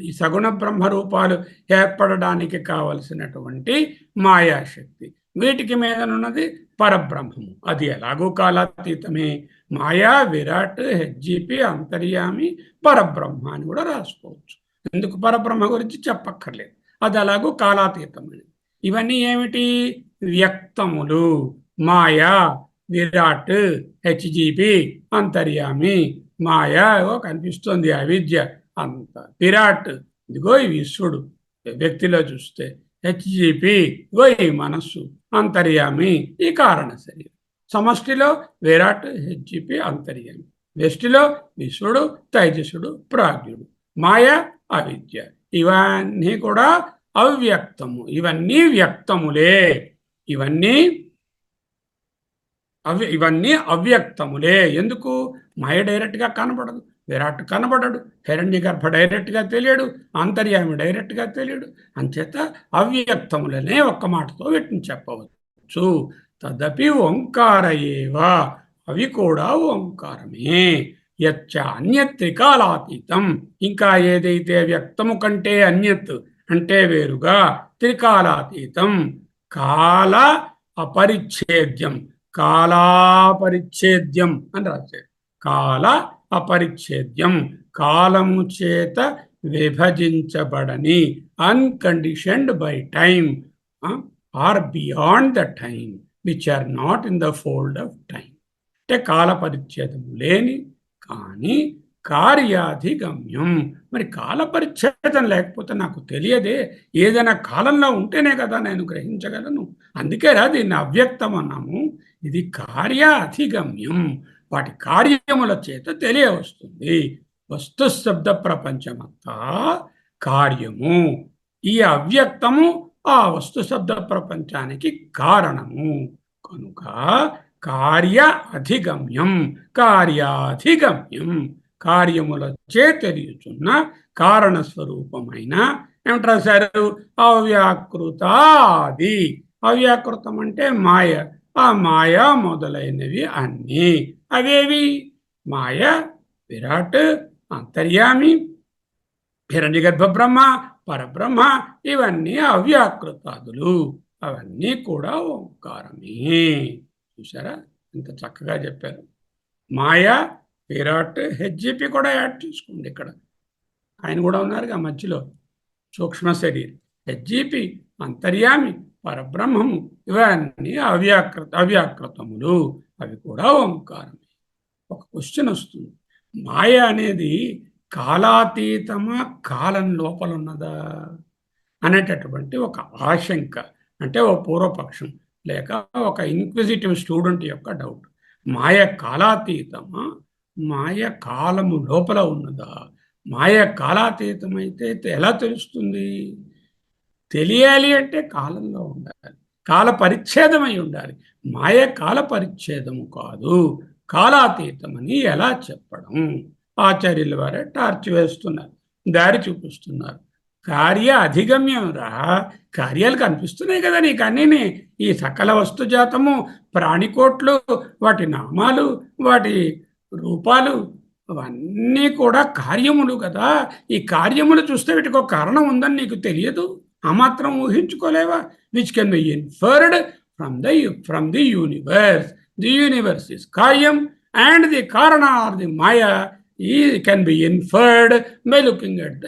A: ఈ సగుణ బ్రహ్మ రూపాలు ఏర్పడడానికి కావలసినటువంటి మాయాశక్తి. వీటికి మీదనున్నది పరబ్రహ్మము. అది ఎలాగూ కాలాతీతమే. మాయా, విరాట్, హెచ్జిపి, అంతర్యామి, పరబ్రహ్మ అని కూడా రాసుకోవచ్చు. ఎందుకు పరబ్రహ్మ గురించి చెప్పక్కర్లేదు, అది అలాగూ కాలాతీతమైనది. ఇవన్నీ ఏమిటి? వ్యక్తములు. మాయా, విరాట్, హెచ్జిపి, అంతర్యామి. మాయా కనిపిస్తుంది, అవిద్య అంత. విరాట్ ఇదిగో ఈ విశ్వడు వ్యక్తిలో చూస్తే. హెచ్జిపి ఇగో ఈ మనస్సు. అంతర్యామి ఈ కారణ శరీరం. సమష్టిలో విరాట్, హెచ్జిపి, అంతర్యామి. వ్యష్టిలో విశ్వడు, తైజసుడు, ప్రాజ్ఞుడు. మాయ, అవిద్య. ఇవన్నీ కూడా అవ్యక్తము. ఇవన్నీ వ్యక్తములే. ఇవన్నీ అవ్యక్తములే. ఎందుకు? మాయ డైరెక్ట్గా కనబడదు, విరాట్ కనబడడు, హిరణ్యగర్భ డైరెక్ట్గా తెలియడు, అంతర్యామి డైరెక్ట్గా తెలియడు. అంచేత అవ్యక్తములనే ఒక్క మాటతో వీటిని చెప్పవచ్చు. తదపి ఓంకార ఏవ, అవి కూడా ఓంకారమే. యచ్చ అన్యత్ త్రికాలాతీతం, ఇంకా ఏదైతే వ్యక్తము కంటే అన్యత్ అంటే వేరుగా, త్రికాలాతీతం, కాల అపరిచ్ఛేద్యం, కాలాపరిచ్ఛేద్యం అని రాశారు. కాల అపరిచ్ఛేద్యం, కాలము చేత విభజించబడని, unconditioned by time or beyond the time which are not in the fold of time. అంటే కాల పరిచ్ఛేదం లేని కానీ కార్యాధిగమ్యం. మరి కాల పరిచ్ఛేదం లేకపోతే నాకు తెలియదే. ఏదైనా కాలంలో ఉంటేనే కదా నేను గ్రహించగలను. అందుకేరా దీన్ని అవ్యక్తం అన్నాము. ఇది కార్యాధిగమ్యం, వాటి కార్యముల చేత తెలియవస్తుంది. వస్తు శబ్ద ప్రపంచమంతా కార్యము. ఈ అవ్యక్తము ఆ వస్తు శబ్ద ప్రపంచానికి కారణము. కనుక కార్య అధిగమ్యం, కార్యాధిగమ్యం, కార్యములచే తెలియచున్న కారణ స్వరూపమైన ఏమంటారు రాశారు? అవ్యాకృతాది. అవ్యాకృతం అంటే మాయ. ఆ మాయ మొదలైనవి అన్నీ అవేవి? మాయ, విరాట్, అంతర్యామి, హిరణ్యగర్భ బ్రహ్మ, పరబ్రహ్మ. ఇవన్నీ అవ్యాకృతాదులు. అవన్నీ కూడా ఓంకారమే. చూసారా ఇంత చక్కగా చెప్పారు. మాయా, విరాట్, హెచ్జిపి కూడా యాడ్ చేసుకోండి. ఇక్కడ ఆయన కూడా ఉన్నారుగా మధ్యలో, సూక్ష్మ శరీరం. హెచ్జిపి, అంతర్యామి, పరబ్రహ్మము ఇవన్నీ అవ్యాకృతములు. అవి కూడా ఓంకారమే. ఒక క్వశ్చన్ వస్తుంది, మాయ అనేది కాలాతీతమా, కాలం లోపల ఉన్నదా అనేటటువంటి ఒక ఆశంక. అంటే ఓ పూర్వపక్షం లేక ఒక ఇన్క్విజిటివ్ స్టూడెంట్ యొక్క డౌట్. మాయ కాలాతీతమా, మాయ కాలము లోపల ఉన్నదా? మాయ కాలాతీతమైతే ఎలా తెలుస్తుంది? తెలియాలి అంటే కాలంలో ఉండాలి, కాల పరిచ్ఛేదమై ఉండాలి. మాయ కాల పరిచ్ఛేదము కాదు, కాలాతీతమని ఎలా చెప్పడం? ఆచార్యుల వారే టార్చ్ వేస్తున్నారు, దారి చూపిస్తున్నారు. కార్య అధిగమ్యం రా. కార్యాలు కనిపిస్తున్నాయి కదా నీకు అన్నీని. ఈ సకల వస్తుజాతము, ప్రాణికోట్లు, వాటి నామాలు, వాటి రూపాలు అవన్నీ కూడా కార్యములు కదా. ఈ కార్యములు చూస్తే వీటికి ఒక కారణం ఉందని నీకు తెలియదు? ఆ మాత్రం ఊహించుకోలేవా? Which can be inferred from the universe. The universe is కార్యం and the karana are the maya ఈ can be inferred by looking at the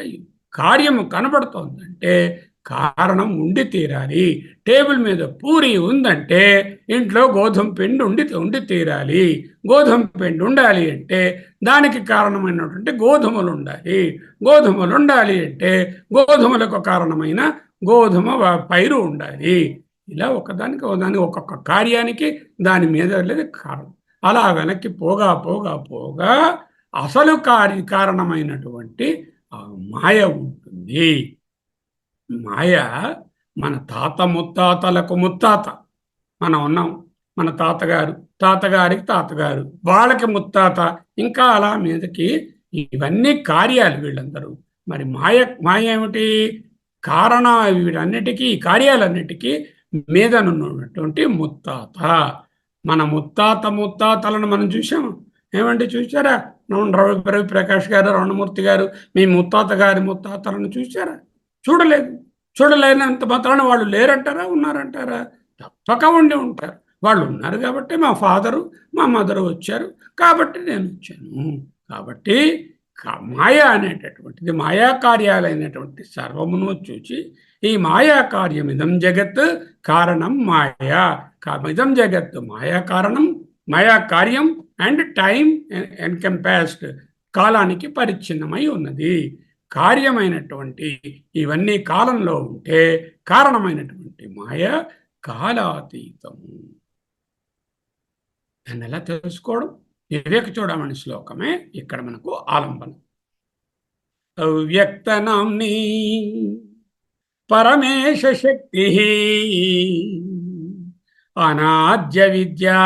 A: కార్యము కనబడుతోందంటే కారణం ఉండి తీరాలి. టేబుల్ మీద పూరి ఉందంటే ఇంట్లో గోధుమ పిండి ఉండి తీరాలి. గోధుమ పిండి ఉండాలి అంటే దానికి కారణమైనటువంటి గోధుమలు ఉండాలి. గోధుమలు ఉండాలి అంటే గోధుమలకు కారణమైన గోధుమ పైరు ఉండాలి. ఇలా ఒకదానికి ఒక్కొక్క కార్యానికి దాని మీద వెళ్ళేది కారణం. అలా వెనక్కి పోగా పోగా పోగా అసలు కారణమైనటువంటి మాయ ఉంటుంది. మాయ మన తాత ముత్తాతలకు ముత్తాత. మనం ఉన్నాం, మన తాతగారు, తాతగారికి తాతగారు, వాళ్ళకి ముత్తాత, ఇంకా అలా మీదకి. ఇవన్నీ కార్యాలు వీళ్ళందరూ. మరి మాయ ఏమిటి? కారణ వీటన్నిటికీ, కార్యాలన్నిటికీ మీదనున్నటువంటి ముత్తాత. మన ముత్తాతలను మనం చూసాము. ఏమండి చూసారా? రవి ప్రకాష్ గారు, రమణమూర్తి గారు, మీ ముత్తాత గారి ముత్తాతలను చూసారా? చూడలేదు. చూడలేనంత మాత్రాన వాళ్ళు లేరంటారా? ఉన్నారంటారా? తప్పక ఉండి ఉంటారు. వాళ్ళు ఉన్నారు కాబట్టి మా ఫాదరు, మా మదరు వచ్చారు. కాబట్టి నేను వచ్చాను. కాబట్టి మాయ అనేటటువంటిది, మాయా కార్యాలైనటువంటి సర్వమును చూచి ఈ మాయా కార్యమిదం జగత్ కారణం మాయా. ఇదం జగత్ మాయా కారణం, మాయా కార్యం అండ్ టైం ఎన్కంపాస్డ్, కాలానికి పరిచ్ఛిన్నమై ఉన్నది. కార్యమైనటువంటి ఇవన్నీ కాలంలో ఉంటే కారణమైనటువంటి మాయ కాలాతీతము. దాన్ని ఎలా తెలుసుకోవడం? వివేక చూడమని శ్లోకమే ఇక్కడ మనకు ఆలంబనం. అవ్యక్తనామ్ని పరమేశ శక్తి అనాద్య విద్యా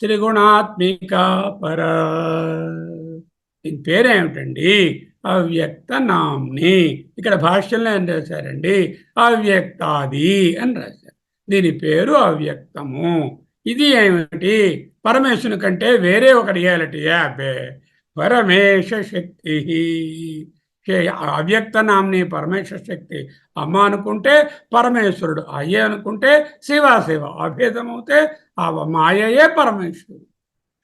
A: త్రిగుణాత్మిక పర. దీని పేరేమిటండి? అవ్యక్త నామ్ని. ఇక్కడ భాష్యంలో ఏం రాశారండి? అవ్యక్తాది అని రాశారు. దీని పేరు అవ్యక్తము. ఇది ఏమిటి? పరమేశ్వరుని కంటే వేరే ఒక రియాలిటీయా? అబ్బే, పరమేశ శక్తి. అవ్యక్త నామ్ని పరమేశ్వర శక్తి. అమ్మ అనుకుంటే పరమేశ్వరుడు, అయ్యే అనుకుంటే శివ అభేదం అవుతే ఆ మాయయే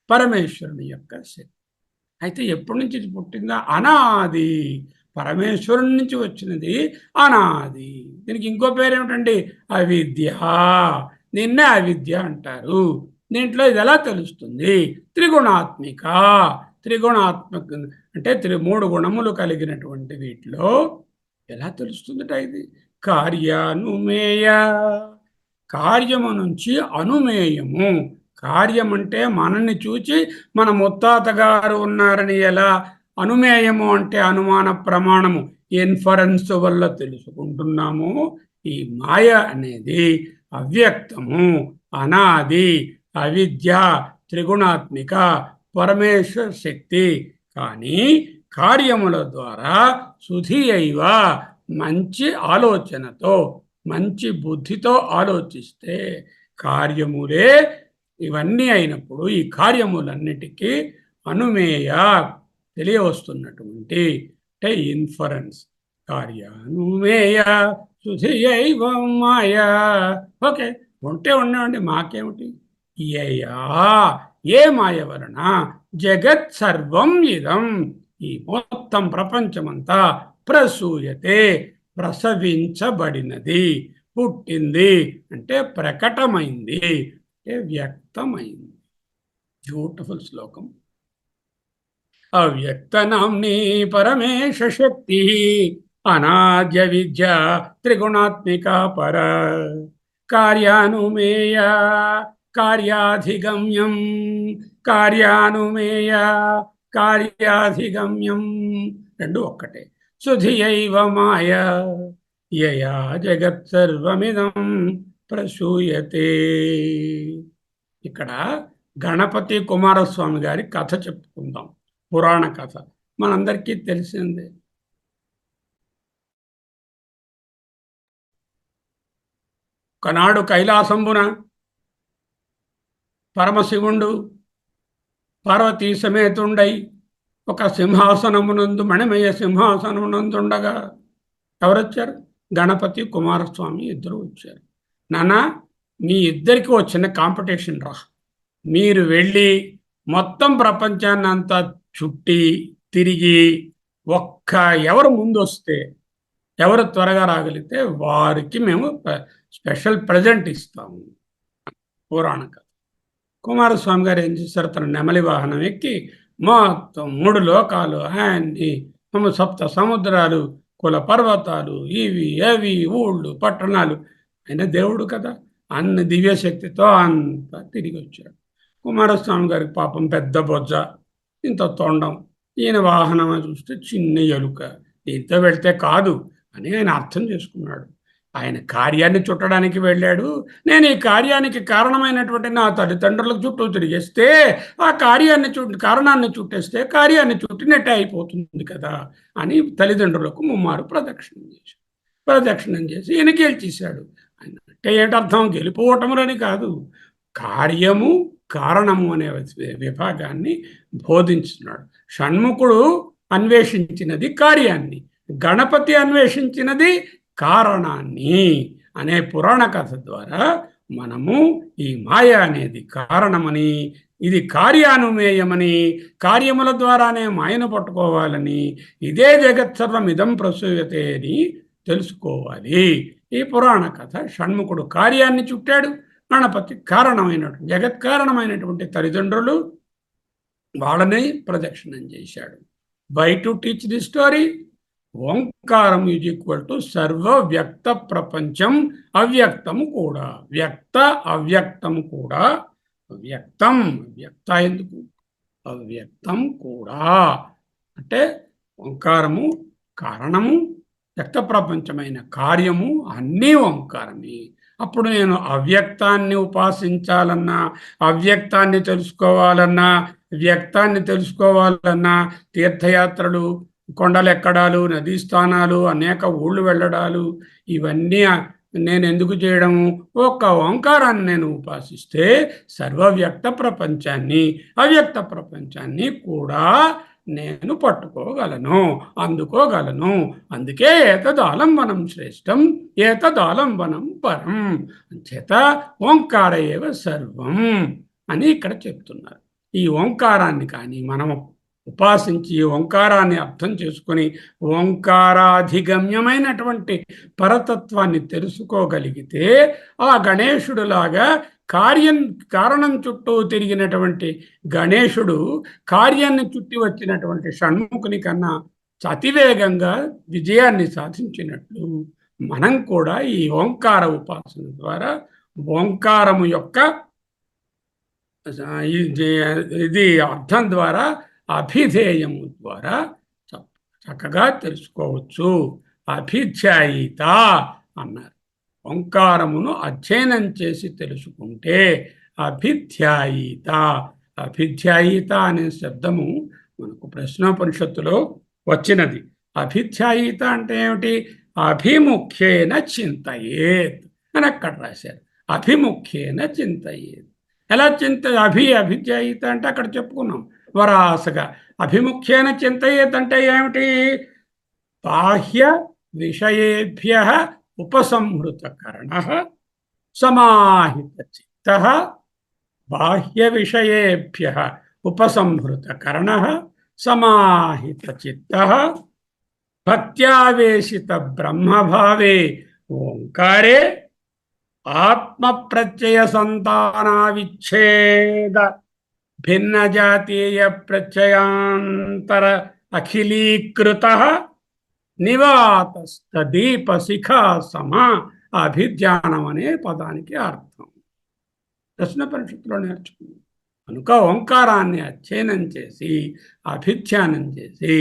A: పరమేశ్వరుని యొక్క శక్తి. అయితే ఎప్పటి నుంచి ఇది పుట్టిందా? అనాది. పరమేశ్వరుని నుంచి వచ్చినది అనాది. దీనికి ఇంకో పేరు ఏమిటండి? అవిద్య. దీన్నే అవిద్య అంటారు. దీంట్లో ఇది ఎలా తెలుస్తుంది? త్రిగుణాత్మిక అంటే మూడు గుణములు కలిగినటువంటి వీటిలో ఎలా తెలుస్తుందట ఇది? కార్యానుమేయ. కార్యము నుంచి అనుమేయము. కార్యం అంటే మనల్ని చూచి మన ముత్తాత గారు ఉన్నారని ఎలా అనుమేయము అంటే అనుమాన ప్రమాణము, ఇన్ఫరెన్స్ వల్ల తెలుసుకుంటున్నాము. ఈ మాయ అనేది అవ్యక్తము, అనాది, అవిద్య, త్రిగుణాత్మిక పరమేశ్వర శక్తి. కానీ కార్యముల ద్వారా శుద్ధి అయివ, మంచి ఆలోచనతో మంచి బుద్ధితో ఆలోచిస్తే కార్యములే ఇవన్నీ అయినప్పుడు ఈ కార్యములన్నిటికీ అనుమేయ తెలియవస్తున్నటువంటి అంటే ఇన్ఫరెన్స్. కార్యానుమేయ శుధియైవ మాయ. ఓకే, ఉంటే ఉన్నామండి, మాకేమిటి? ఏ మాయ వలన జగత్ సర్వం ఇదం, ఈ మొత్తం ప్రపంచమంతా ప్రసూయతే ప్రసవించబడినది, పుట్టింది అంటే ప్రకటమైంది, అంటే వ్యక్తమైంది. బ్యూటిఫుల్ శ్లోకం. అవ్యక్తనామ్ని పరమేశ శక్తి అనాద్య విద్య త్రిగుణాత్మిక పర. కార్యానుమేయ కార్యాధిగమ్యం, కార్యానుమేయ కార్యాధిగమ్యం రెండు ఒక్కటే. శుధియైవ మాయ యయా జగత్ సర్వమిదం ప్రసూయతే. ఇక్కడ గణపతి కుమారస్వామి గారి కథ చెప్పుకుందాం. పురాణ కథ మనందరికీ తెలిసిందే. ఒకనాడు కైలాసంబున పరమశివుండు పార్వతీ సమేతుండై ఒక సింహాసనమునందు, మణిమయ సింహాసనమునందుండగా ఎవరొచ్చారు? గణపతి కుమారస్వామి ఇద్దరు వచ్చారు. నాన్న, మీ ఇద్దరికి వచ్చిన కాంపిటీషన్ రా. మీరు వెళ్ళి మొత్తం ప్రపంచాన్ని అంతా చుట్టి తిరిగి ఎవరు ముందు వస్తే, ఎవరు త్వరగా రాగలిగితే వారికి మేము స్పెషల్ ప్రజెంట్ ఇస్తాము. పురాణ కథ. కుమారస్వామి గారు ఏం చేశారు? తన నెమలి వాహనం ఎక్కి మొత్తం 3 లోకాలు, ఆయన్ని సప్త సముద్రాలు, కుల పర్వతాలు, ఇవి అవి ఊళ్ళు పట్టణాలు, ఆయన దేవుడు కదా, అన్ని దివ్యశక్తితో అంతా తిరిగి వచ్చాడు. కుమారస్వామి గారికి పాపం పెద్ద బొజ్జ, ఇంత తొండం. ఈయన వాహనం చూస్తే చిన్న ఎలుక. దీంతో వెళ్తే కాదు అని ఆయన అర్థం చేసుకున్నాడు. ఆయన కార్యాన్ని చుట్టడానికి వెళ్ళాడు. నేను ఈ కార్యానికి కారణమైనటువంటి నా తల్లిదండ్రులకు చుట్టూ తిరిగేస్తే ఆ కారణాన్ని చుట్టేస్తే కార్యాన్ని చుట్టినట్టే అయిపోతుంది కదా అని తల్లిదండ్రులకు ముమ్మారు ప్రదక్షిణం చేసి ఈయన గెలిచేశాడు. ఆయన అంటే ఏంటర్థం? గెలిపోవటములని కాదు, కార్యము కారణము అనే విభాగాన్ని బోధించుతున్నాడు. షణ్ముఖుడు అన్వేషించినది కార్యాన్ని, గణపతి అన్వేషించినది కారణాన్ని అనే పురాణ కథ ద్వారా మనము ఈ మాయ అనేది కారణమని, ఇది కార్యానుమేయమని, కార్యముల ద్వారానే మాయను పట్టుకోవాలని, ఇదే జగత్సర్వం ఇదం ప్రసూయతే అని తెలుసుకోవాలి. ఈ పురాణ కథ షణ్ముఖుడు కార్యాన్ని చుట్టాడు, గణపతి కారణమైనటువంటి జగత్కారణమైనటువంటి తల్లిదండ్రులు వాళ్ళని ప్రదక్షిణం చేశాడు. Why to teach the story? ఓంకారం ఈజ్ ఈక్వల్ టు సర్వ వ్యక్త ప్రపంచం, అవ్యక్తము కూడా. వ్యక్త అవ్యక్తము కూడా. వ్యక్తం వ్యక్త ఎందుకు? అవ్యక్తం కూడా అంటే ఓంకారము కారణము, వ్యక్త ప్రపంచమైన కార్యము అన్నీ ఓంకారమే. అప్పుడు నేను అవ్యక్తాన్ని ఉపాసించాలన్నా, అవ్యక్తాన్ని తెలుసుకోవాలన్నా, వ్యక్తాన్ని తెలుసుకోవాలన్నా తీర్థయాత్రలు, కొండలెక్కడాలు, నదీ స్థానాలు, అనేక ఊళ్ళు వెళ్ళడాలు, ఇవన్నీ నేను ఎందుకు చేయడము? ఒక్క ఓంకారాన్ని నేను ఉపాసిస్తే సర్వవ్యక్త ప్రపంచాన్ని, అవ్యక్త ప్రపంచాన్ని కూడా నేను పట్టుకోగలను, అందుకోగలను. అందుకే ఏతదాలంబనం శ్రేష్టం, ఏతదాలంబనం పరం. చేత ఓంకార ఏవ సర్వం అని ఇక్కడ చెప్తున్నారు. ఈ ఓంకారాన్ని కానీ మనము ఉపాసించి ఓంకారాన్ని అర్థం చేసుకొని ఓంకారాధిగమ్యమైనటువంటి పరతత్వాన్ని తెలుసుకోగలిగితే ఆ గణేశుడులాగా కారణం చుట్టూ తిరిగినటువంటి గణేశుడు కార్యాన్ని చుట్టి వచ్చినటువంటి షణ్ముఖుని కన్నా అతివేగంగా విజయాన్ని సాధించినట్లు మనం కూడా ఈ ఓంకార ఉపాసన ద్వారా ఓంకారము యొక్క ఇది అర్థం ద్వారా అభిధేయము ద్వారా చక్కగా తెలుసుకోవచ్చు. అభిధ్యాయిత అన్నారు. ఓంకారమును అధ్యయనం చేసి తెలుసుకుంటే అభిధ్యాయిత. అభిధ్యాయిత అనే శబ్దము మనకు ప్రశ్నోపనిషత్తులో వచ్చినది. అభిధ్యాయిత అంటే ఏమిటి? అభిముఖ్యేన చింతయేత్ అని అక్కడ రాశారు. అభిముఖ్యేన చింతయేత్. ఎలా అభిధ్యాయిత అంటే అక్కడ చెప్పుకున్నాం వరాసగా. అభిముఖ్యేన చింతయేత్ అంటే ఏమిటి? బాహ్య విషయేభ్య ఉపసంహృతకరణ సమాహిత చిత్త. బాహ్య విషయేభ్య ఉపసంహృతకరణ సమాహిత చిత్త భక్త్యావేశిత బ్రహ్మభావే ఓంకారే ఆత్మ ప్రత్యయ సంతానావిచ్ఛేద భిన్న జాతీయ ప్రత్యయాంతర అఖిలీకృత నివాతస్థ దీప శిఖా సమ అభిధ్యానం అనే పదానికి అర్థం ప్రశ్నోపనిషత్తులో నేర్చుకున్నాం. కనుక ఓంకారాన్ని అధ్యయనం చేసి అభిధ్యానం చేసి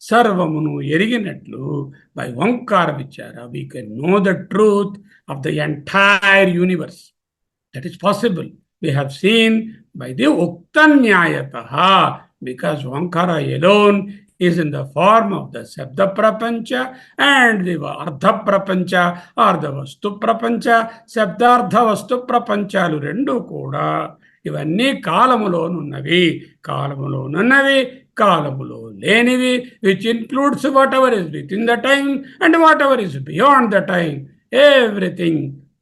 A: సర్వమును ఎరిగినట్లు బై ఓంకార విచార we can know the truth of the entire universe. That is possible. We have seen by the Ukta Nyayataha, because Onkara alone is in the form of the Sabda Prapancha and the Ardha Prapancha or the Vastu Prapancha. Sabdardha Vastu Prapanchalu rendu kuda ivanni kalamulonunnvi, kalamulo lenivi, which includes whatever is within the time and whatever is beyond the time. Everything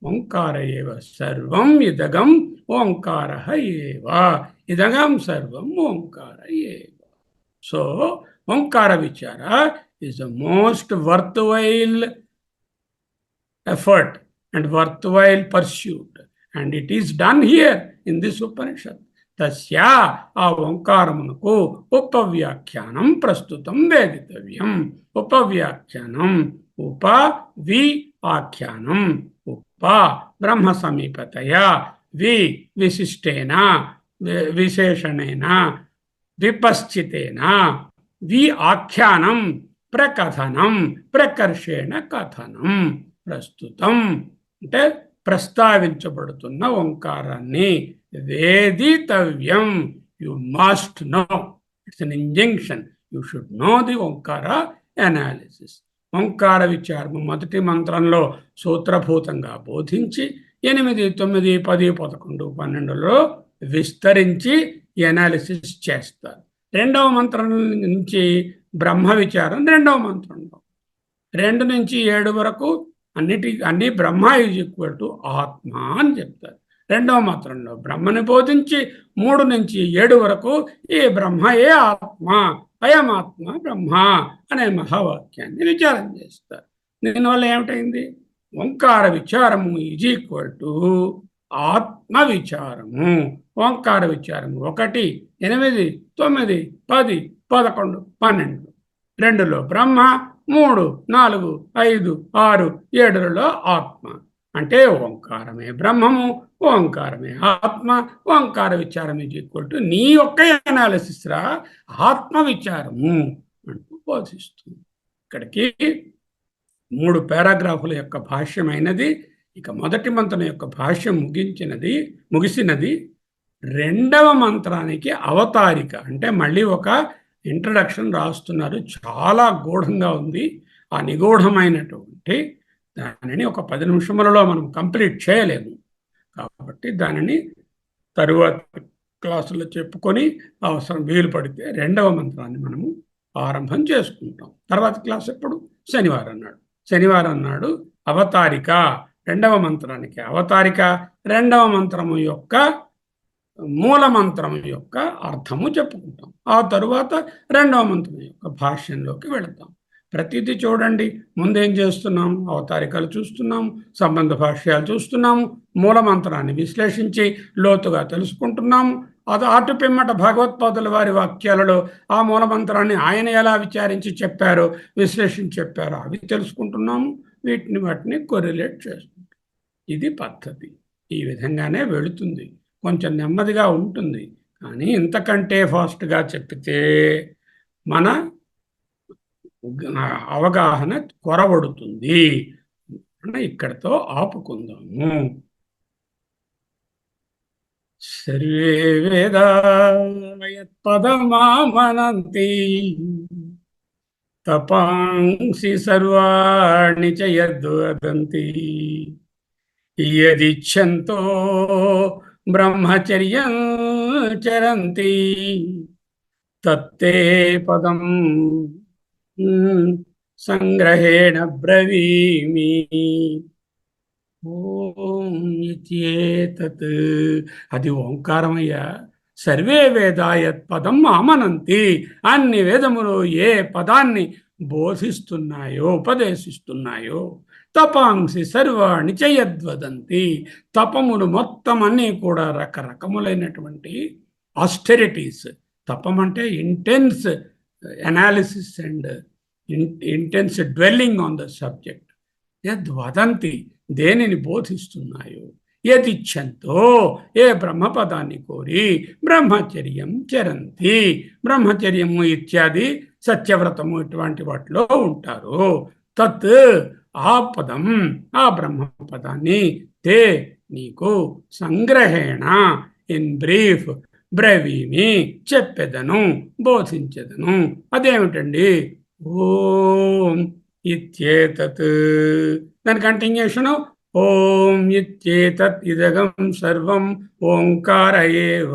A: ఓంకార ఏవ సర్వం ఇదగం ఓంకార ఏవ. ఇదగం సర్వం ఓంకార ఏవ. So Omkara vichara is the most worthwhile effort and worthwhile pursuit, and it is done here in this Upanishad. తస్యా ఆ ఓంకారమునకు ఉపవ్యాఖ్యానం ప్రస్తుతం వేదితవ్యం. ఉపవ్యాఖ్యానం ఉప వి ఆఖ్యానం. బ్రహ్మ సమీపతయా వి విశిష్టేన విశేషణేన విపశ్చితేన వి ఆఖ్యానం ప్రకథనం ప్రకర్షేణ కథనం. ప్రస్తుతం అంటే ప్రస్తావించబడుతున్న ఓంకారాన్ని వేదితవ్యం. You must know. It's an injunction. You should know the Omkara analysis. ఓంకార విచారము మొదటి మంత్రంలో సూత్రభూతంగా బోధించి 8, 9, 10, 11, 12లో విస్తరించి ఎనాలిసిస్ చేస్తారు. రెండవ మంత్రం నుంచి బ్రహ్మ విచారం రెండవ మంత్రంలో, 2 నుంచి 7 వరకు అన్ని బ్రహ్మ ఈజ్ ఈక్వల్ టు ఆత్మ అని చెప్తారు. రెండవ మంత్రంలో బ్రహ్మని బోధించి 3 నుంచి 7 వరకు ఈ బ్రహ్మయే ఆత్మ, అయమాత్మ బ్రహ్మ అనే మహావాక్యాన్ని విచారం చేస్తారు. దీనివల్ల ఏమిటైంది? ఓంకార విచారము ఈజ్ ఈక్వల్ టు ఆత్మ విచారము. ఓంకార విచారము 1, 8, 9, 10, 11, 12, 2లో బ్రహ్మ, 3, 4, 5, 6, 7లలో ఆత్మ. అంటే ఓంకారమే బ్రహ్మము, ఓంకారమే ఆత్మ. ఓంకార విచారం ఈజ్ ఈక్వల్ టు నీ యొక్క అనాలిసిస్ రా ఆత్మ విచారము అంటూ బోధిస్తుంది. ఇక్కడికి 3 పారాగ్రాఫుల యొక్క భాష్యమైనది. ఇక మొదటి మంత్రం యొక్క భాష్యం ముగిసినది. రెండవ మంత్రానికి అవతారిక అంటే మళ్ళీ ఒక ఇంట్రడక్షన్ రాస్తున్నారు. చాలా గూఢంగా ఉంది. ఆ నిగూఢమైనటువంటి దానిని ఒక 10 నిమిషములలో మనం కంప్లీట్ చేయలేము. కాబట్టి దానిని తరువాత క్లాసులో చెప్పుకొని అవసరం వీలు పడితే రెండవ మంత్రాన్ని మనము ఆరంభం చేసుకుంటాం. తర్వాత క్లాస్ ఎప్పుడు? శనివారం నాడు అవతారిక, రెండవ మంత్రానికి అవతారిక, రెండవ మంత్రము యొక్క మూల మంత్రం యొక్క అర్థము చెప్పుకుంటాం. ఆ తరువాత రెండవ మంత్రం యొక్క భాష్యంలోకి వెళతాం. ప్రతిదీ చూడండి. ముందేం చేస్తున్నాం? అవతారికలు చూస్తున్నాము, సంబంధ భాష్యాలు చూస్తున్నాము, మూల మంత్రాన్ని విశ్లేషించి లోతుగా తెలుసుకుంటున్నాము. అది అటు పిమ్మట భగవత్పాదుల వారి వాక్యాలలో ఆ మూల మంత్రాన్ని ఆయన ఎలా విచారించి చెప్పారో, విశ్లేషించి చెప్పారో అవి తెలుసుకుంటున్నాము. వాటిని కొరిలేట్ చేసుకుంటాం. ఇది పద్ధతి. ఈ విధంగానే వెళుతుంది. కొంచెం నెమ్మదిగా ఉంటుంది, కానీ ఇంతకంటే ఫాస్ట్గా చెప్పితే మన అవగాహన కొరవడుతుంది. ఇక్కడితో ఆపుకుందాము. సర్వే వేదా యత్పదమామనంతి తపాంసి సర్వాణి చ యద్వదంతి యదిచ్ఛంతో బ్రహ్మచర్యం చరంతి తత్తే పదం సంగ్రహేణ బ్రవీమి. ఓం ఇత్యేతత్, అది ఓంకారమయ్యా. సర్వే వేదా యత్ పదం ఆమనంతి, అన్ని వేదములు ఏ పదాన్ని బోధిస్తున్నాయో, ఉపదేశిస్తున్నాయో, తపాంసి సర్వాణి చ యద్వదంతి, తపములు మొత్తం అన్నీ కూడా రకరకములైనటువంటి ఆస్టెరిటీస్. తపం అంటే intense analysis and intense dwelling on the subject. యద్వదంతి, దేనిని బోధిస్తున్నాయో, యదిచ్ఛంతో, ఏ బ్రహ్మపదాన్ని కోరి, బ్రహ్మచర్యం చరంతి, బ్రహ్మచర్యము ఇత్యాది సత్యవ్రతము ఇటువంటి వాటిలో ఉంటారు. తత్, ఆ పదం, ఆ బ్రహ్మపదాన్ని, తే, నీకు, సంగ్రహేణ, ఇన్ బ్రీఫ్, బ్రవీమి, చెప్పెదను, బోధించెదను. అదేమిటండి? ఓం ఇత్యేతత్, దాని కంటిన్యూషను ఓం ఇత్యేతత్ ఇదగం సర్వం ఓంకార ఏవ.